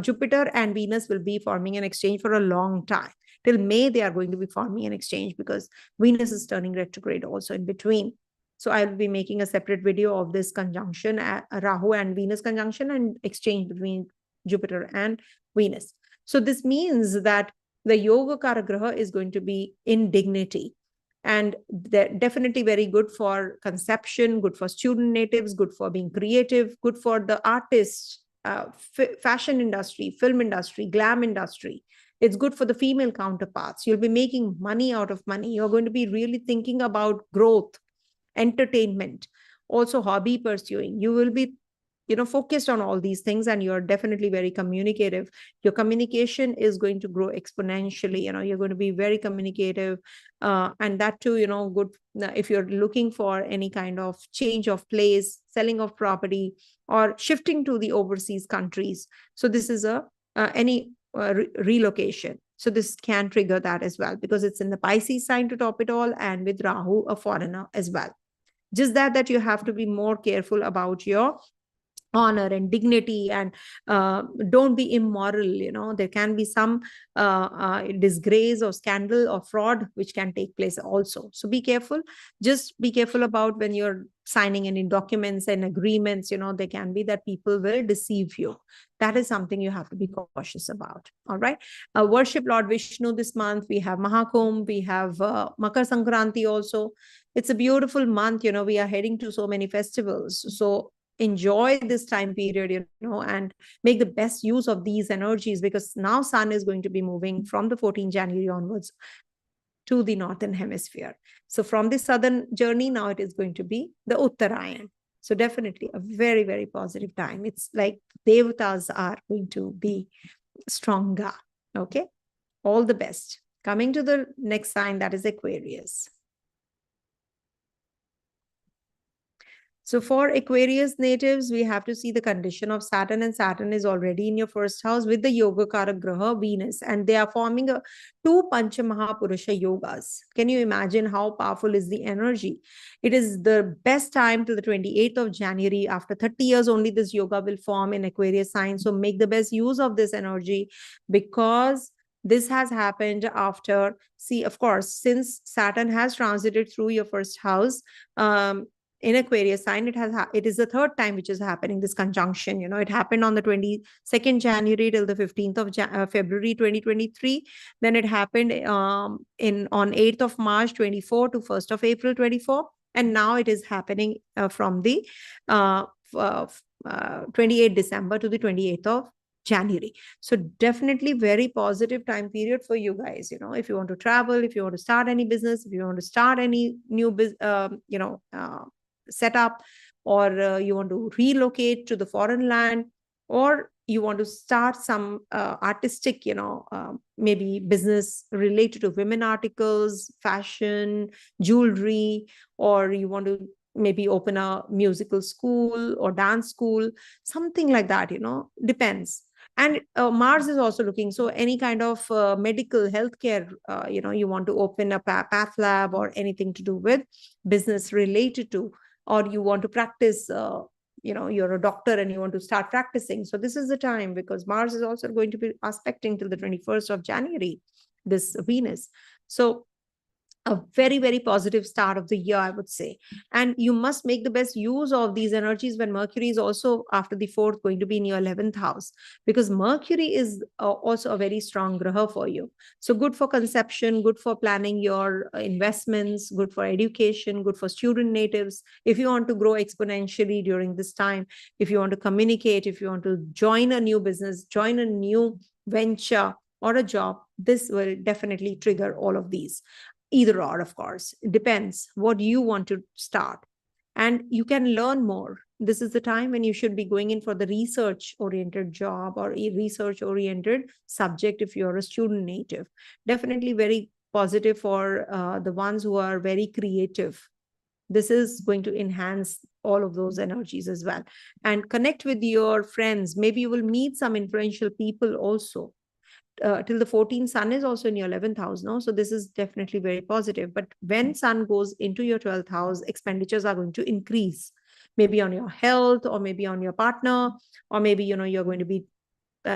Jupiter and Venus will be forming an exchange for a long time. Till May, they are going to be forming an exchange, because Venus is turning retrograde also in between. So I will be making a separate video of this conjunction, Rahu and Venus conjunction and exchange between Jupiter and Venus. So this means that the Yoga Karagraha is going to be in dignity. And they're definitely very good for conception, good for student natives, good for being creative, good for the artists, fashion industry, film industry, glam industry. It's good for the female counterparts. You'll be making money out of money. You're going to be really thinking about growth, entertainment, also hobby pursuing. You will be focused on all these things, and you're definitely very communicative. Your communication is going to grow exponentially. You're going to be very communicative, and that too, good if you're looking for any kind of change of place, selling of property, or shifting to the overseas countries. So this is any relocation. So this can trigger that as well, because it's in the Pisces sign to top it all, and with Rahu, a foreigner as well. Just that you have to be more careful about your honor and dignity, and don't be immoral. There can be some disgrace or scandal or fraud which can take place also. So be careful. Just be careful about when you're signing any documents and agreements. There can be that people will deceive you. That is something you have to be cautious about. All right. Worship Lord Vishnu this month. We have Mahakumbh, we have Makar Sankranti also. It's a beautiful month. We are heading to so many festivals. So enjoy this time period, and make the best use of these energies, because now Sun is going to be moving from the 14th January onwards to the northern hemisphere. So from the southern journey, now it is going to be the Uttarayan. So definitely a very, very positive time. It's like Devatas are going to be stronger. Okay. All the best. Coming to the next sign, that is Aquarius. So for Aquarius natives, we have to see the condition of Saturn, and Saturn is already in your first house with the Yoga Karak Graha, Venus, and they are forming two Pancha Mahapurusha yogas. Can you imagine how powerful is the energy? It is the best time till the 28th of January. After 30 years only, this yoga will form in Aquarius sign. So make the best use of this energy, because this has happened after, of course, since Saturn has transited through your first house, in Aquarius sign, it is the third time which is happening, this conjunction. It happened on the 22nd January till the 15th of February 2023. Then it happened on 8th of March 24 to 1st of April 24. And now it is happening from the 28th December to the 28th of January. So definitely very positive time period for you guys. If you want to travel, if you want to start any business, if you want to start any new business, setup, or you want to relocate to the foreign land, or you want to start some artistic, maybe business related to women articles, fashion, jewelry, or you want to maybe open a musical school or dance school, something like that, depends. And Mars is also looking, so any kind of medical healthcare, you want to open a path lab or anything to do with business related to, or you want to practice, you're a doctor and you want to start practicing. So this is the time, because Mars is also going to be aspecting till the 21st of January, this Venus. So a very, very positive start of the year, I would say. And you must make the best use of these energies when Mercury is also, after the 4th, going to be in your 11th house, because Mercury is also a very strong graha for you. So good for conception, good for planning your investments, good for education, good for student natives. If you want to grow exponentially during this time, if you want to communicate, if you want to join a new business, join a new venture or a job, this will definitely trigger all of these. Either or, of course, it depends what you want to start, and you can learn more. This is the time when you should be going in for the research oriented job or a research oriented subject if you're a student native. Definitely very positive for the ones who are very creative. This is going to enhance all of those energies as well, and connect with your friends. Maybe you will meet some influential people also. Till the 14th, Sun is also in your 11th house now. So this is definitely very positive. But when Sun goes into your 12th house, expenditures are going to increase, maybe on your health, or maybe on your partner, or maybe, you're going to be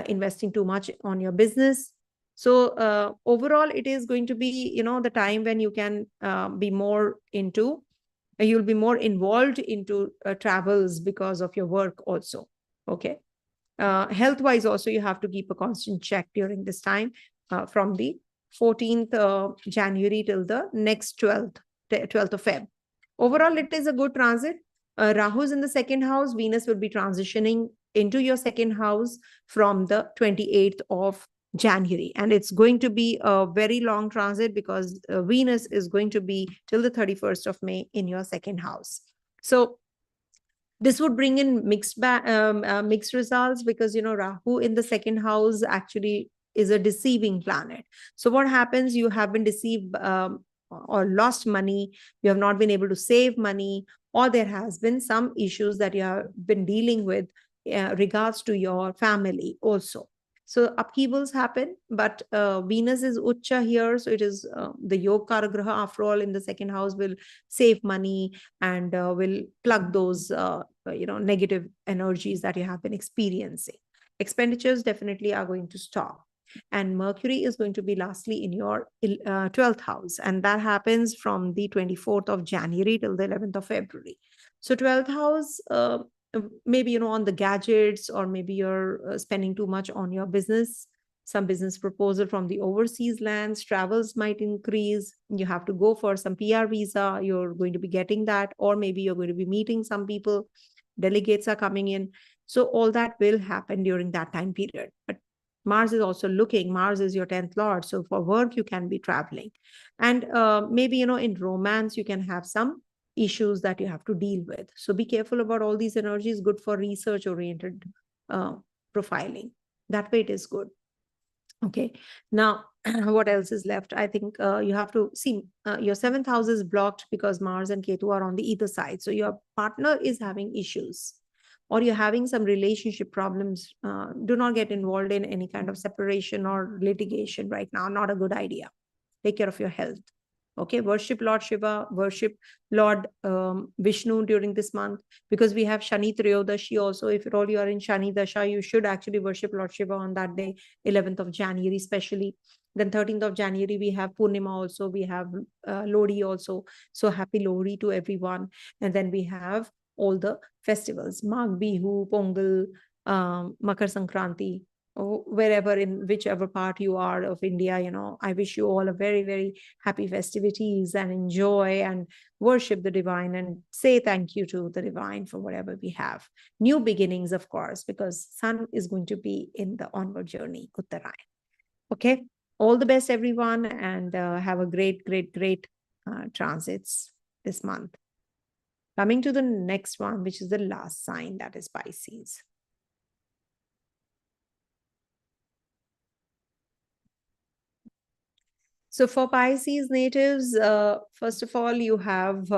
investing too much on your business. So overall, it is going to be, the time when you can be more into, you'll be more involved into travels because of your work also. Okay. Health-wise also, you have to keep a constant check during this time, from the 14th January till the next 12th of Feb. Overall, it is a good transit. Rahu is in the second house. Venus will be transitioning into your second house from the 28th of January. And it's going to be a very long transit because Venus is going to be till the 31st of May in your second house. So this would bring in mixed results, because, Rahu in the second house actually is a deceiving planet. So what happens? You have been deceived or lost money. You have not been able to save money, or there has been some issues that you have been dealing with regards to your family also. So upheavals happen, but Venus is Ucha here. So it is the Yoga Graha, after all, in the second house will save money and will plug those, negative energies that you have been experiencing. Expenditures definitely are going to stop. And Mercury is going to be lastly in your 12th house. And that happens from the 24th of January till the 11th of February. So 12th house, maybe, on the gadgets, or maybe you're spending too much on your business. Some business proposal from the overseas lands, travels might increase. You have to go for some PR visa. You're going to be getting that, or maybe you're going to be meeting some people. Delegates are coming in. So all that will happen during that time period. But Mars is also looking. Mars is your 10th lord. So for work, you can be traveling. And maybe, in romance, you can have some issues that you have to deal with. So be careful about all these energies. Good for research-oriented profiling. That way it is good. Okay. Now, what else is left? I think you have to see your 7th house is blocked because Mars and Ketu are on the either side. So your partner is having issues, or you're having some relationship problems. Do not get involved in any kind of separation or litigation right now. Not a good idea. Take care of your health. Okay, worship Lord Shiva, worship Lord Vishnu during this month, because we have Shani Triyodashi also. If at all you are in Shani Dasha, you should actually worship Lord Shiva on that day, 11th of January especially. Then 13th of January, we have Purnima also. We have Lodi also. So happy Lodi to everyone. And then we have all the festivals, Magh Bihu, Pongal, Makar Sankranti. Wherever, in whichever part you are of India, I wish you all a very, very happy festivities, and enjoy and worship the divine and say thank you to the divine for whatever we have. New beginnings, of course, because sun is going to be in the onward journey, Uttarayan. Okay. All the best, everyone, and have a great, great, great transits this month. Coming to the next one, which is the last sign, that is Pisces. So for Pisces natives, first of all, you have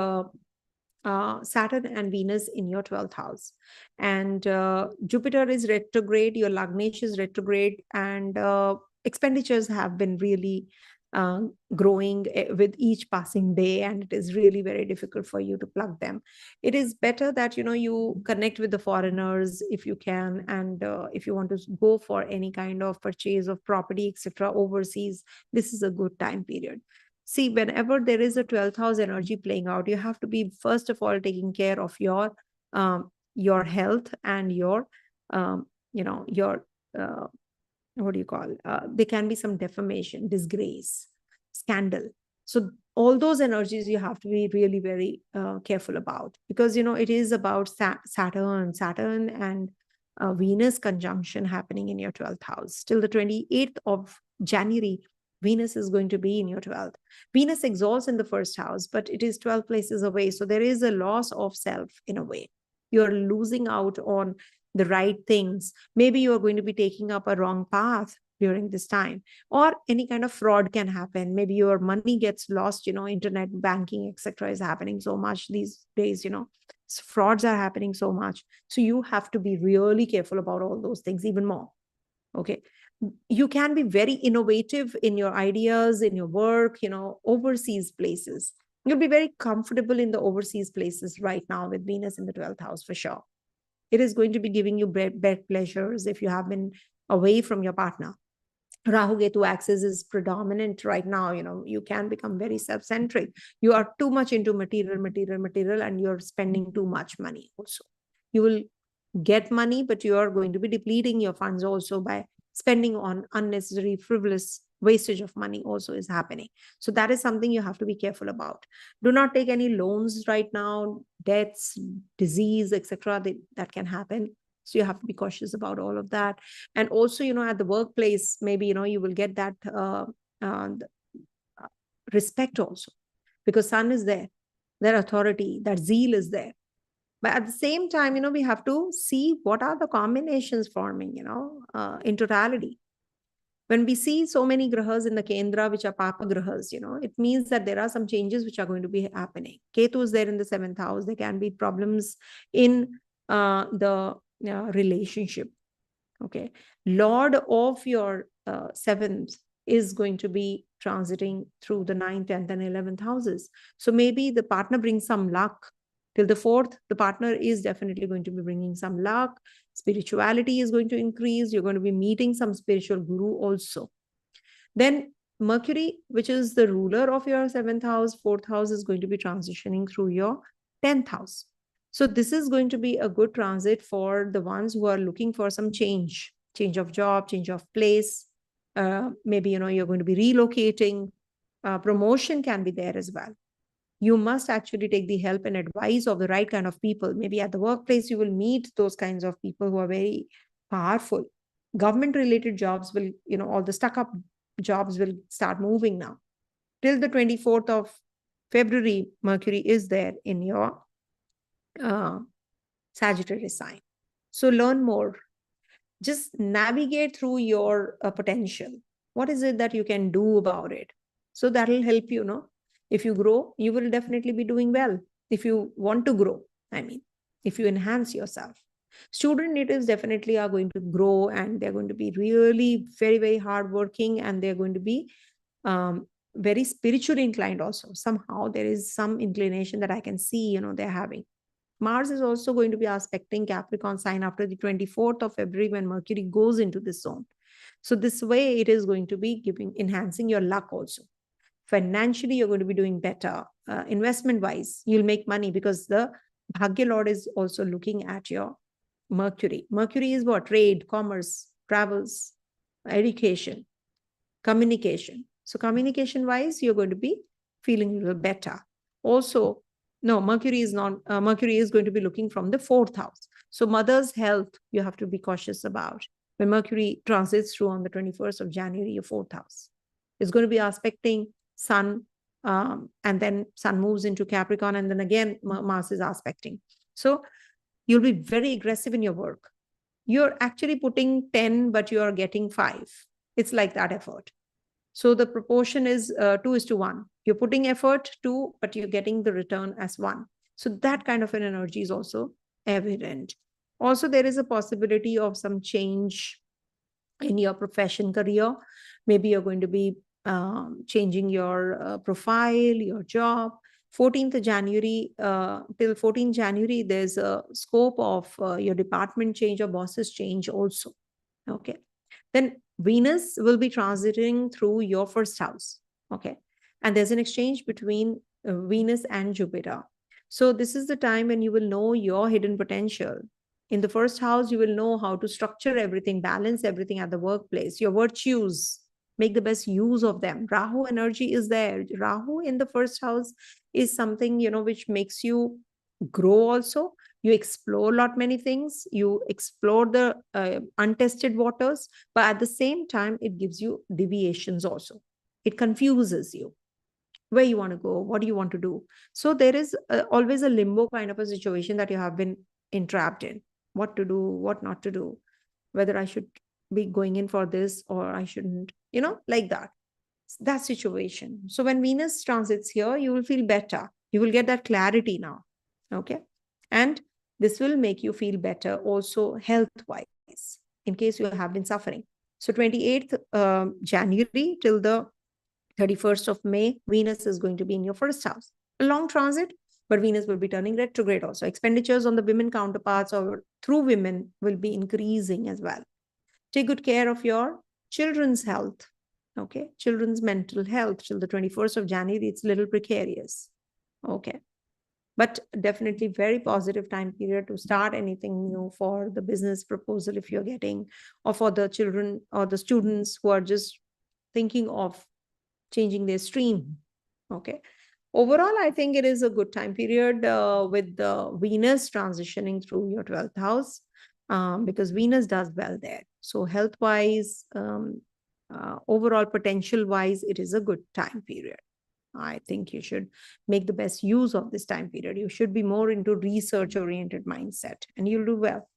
Saturn and Venus in your 12th house. And Jupiter is retrograde, your Lagnesh is retrograde, and expenditures have been really growing with each passing day, and it is really very difficult for you to plug them. It is better that you connect with the foreigners if you can, and if you want to go for any kind of purchase of property, etc., overseas, this is a good time period. See, whenever there is a 12th house energy playing out, you have to be, first of all, taking care of your health and your what do you call, there can be some defamation, disgrace, scandal. So all those energies you have to be really very careful about, because it is about Saturn and Venus conjunction happening in your 12th house till the 28th of January. Venus is going to be in your 12th. Venus exalts in the first house, but it is 12 places away. So there is a loss of self in a way. You're losing out on the right things. Maybe you're going to be taking up a wrong path during this time, or any kind of fraud can happen. Maybe your money gets lost, internet banking, etc., is happening so much these days, frauds are happening so much. So you have to be really careful about all those things even more. Okay. You can be very innovative in your ideas, in your work, overseas places. You'll be very comfortable in the overseas places right now with Venus in the 12th house for sure. It is going to be giving you bed pleasures if you have been away from your partner. Rahu Ketu axis is predominant right now. You can become very self-centric. You are too much into material, and you're spending too much money also. You will get money, but you are going to be depleting your funds also by spending on unnecessary, frivolous wastage of money also is happening. So that is something you have to be careful about. Do not take any loans right now, deaths, disease, etc. That can happen. So you have to be cautious about all of that. And also, at the workplace, maybe, you will get that uh, respect also, because sun is there, their authority, that zeal is there. But at the same time, we have to see what are the combinations forming, in totality. When we see so many grahas in the Kendra, which are Papa grahas, it means that there are some changes which are going to be happening. Ketu is there in the 7th house. There can be problems in the relationship. Okay. Lord of your 7th is going to be transiting through the 9th, 10th, and 11th houses. So maybe the partner brings some luck. Till the 4th, the partner is definitely going to be bringing some luck. Spirituality is going to increase. You're going to be meeting some spiritual guru also. Then Mercury, which is the ruler of your 7th house, 4th house, is going to be transitioning through your 10th house. So this is going to be a good transit for the ones who are looking for some change of job, change of place. Maybe, you're going to be relocating. Promotion can be there as well. You must actually take the help and advice of the right kind of people. Maybe at the workplace, you will meet those kinds of people who are very powerful. Government related jobs will, all the stuck up jobs will start moving now. Till the 24th of February, Mercury is there in your Sagittarius sign. So learn more. Just navigate through your potential. What is it that you can do about it? So that will help you, If you grow, you will definitely be doing well. If you want to grow, if you enhance yourself. Student leaders definitely are going to grow, and they're going to be really very, very hardworking, and they're going to be very spiritually inclined also. Somehow there is some inclination that I can see, they're having. Mars is also going to be aspecting Capricorn sign after the 24th of February when Mercury goes into this zone. So this way it is going to be enhancing your luck also. Financially, you're going to be doing better. Investment wise, you'll make money because the Bhagya Lord is also looking at your Mercury. Mercury is what? Trade, commerce, travels, education, communication. So communication wise, you're going to be feeling a little better. Also, no, Mercury is going to be looking from the 4th house. So mother's health, you have to be cautious about. When Mercury transits through on the 21st of January, your 4th house is going to be aspecting Sun, and then Sun moves into Capricorn, and then again Mars is aspecting. So you'll be very aggressive in your work. You're actually putting 10, but you are getting 5. It's like that effort. So the proportion is 2:1. You're putting effort 2, but you're getting the return as 1. So that kind of an energy is also evident. Also, there is a possibility of some change in your profession, career. Maybe you're going to be changing your profile, your job. 14th January, till 14th January, there's a scope of your department change or bosses change also. Okay. Then Venus will be transiting through your 1st house. Okay. And there's an exchange between Venus and Jupiter. So this is the time when you will know your hidden potential. In the 1st house, you will know how to structure everything, balance everything at the workplace, your virtues, make the best use of them. Rahu energy is there. Rahu in the 1st house is something, which makes you grow also. You explore a lot many things. You explore the untested waters, but at the same time, it gives you deviations also. It confuses you. Where you want to go, what do you want to do? So there is always a limbo kind of a situation that you have been entrapped in. What to do, what not to do, whether I should be going in for this or I shouldn't, like that. That situation. So when Venus transits here, you will feel better. You will get that clarity now. Okay. And this will make you feel better also health-wise, in case you have been suffering. So 28th January till the 31st of May, Venus is going to be in your 1st house. A long transit, but Venus will be turning retrograde also. Expenditures on the women counterparts or through women will be increasing as well. Take good care of your children's health. Okay. Children's mental health till the 21st of January, it's a little precarious. Okay. but definitely very positive time period to start anything new for the business proposal if you're getting, or for the children or the students who are just thinking of changing their stream. Okay. Overall, I think it is a good time period with the Venus transitioning through your 12th house, because Venus does well there. So health wise, overall potential wise, it is a good time period. I think you should make the best use of this time period. You should be more into research oriented mindset and you'll do well.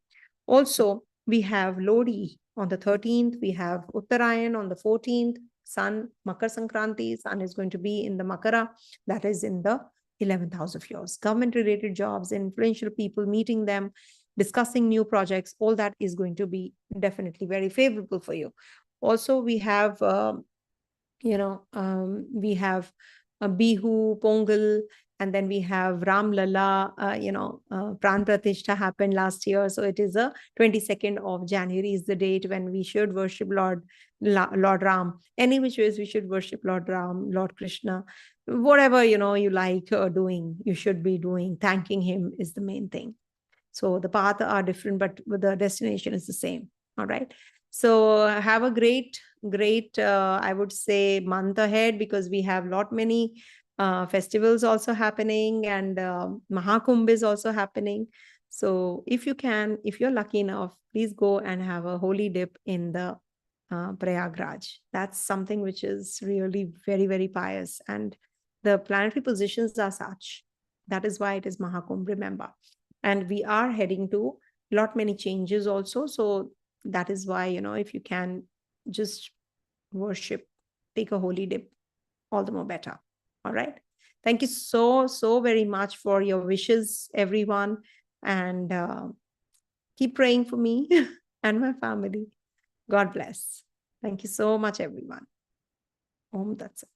Also, we have Lodi on the 13th, we have Uttarayan on the 14th, Sun, Makar Sankranti, Sun is going to be in the Makara, that is in the 11th house of yours. Government related jobs, influential people, meeting them, discussing new projects, all that is going to be definitely very favorable for you. Also, we have, we have a Bihu, Pongal, and then we have Ram Lala, Pran Pratishtha happened last year. So it is the 22nd of January is the date when we should worship Lord Ram. Any which ways we should worship Lord Ram, Lord Krishna, whatever, you like doing, you should be doing. Thanking him is the main thing. So the paths are different, but the destination is the same. All right. So have a great, I would say, month ahead, because we have many festivals also happening, and Mahakumbh is also happening. So if you can, if you're lucky enough, please go and have a holy dip in the Prayagraj. That's something which is really very, very pious. And the planetary positions are such. That is why it is Mahakumbh, remember. And we are heading to many changes also. So that is why, if you can just worship, take a holy dip, all the more better. All right. Thank you so very much for your wishes, everyone. And keep praying for me and my family. God bless. Thank you so much, everyone. Om Tat Sat.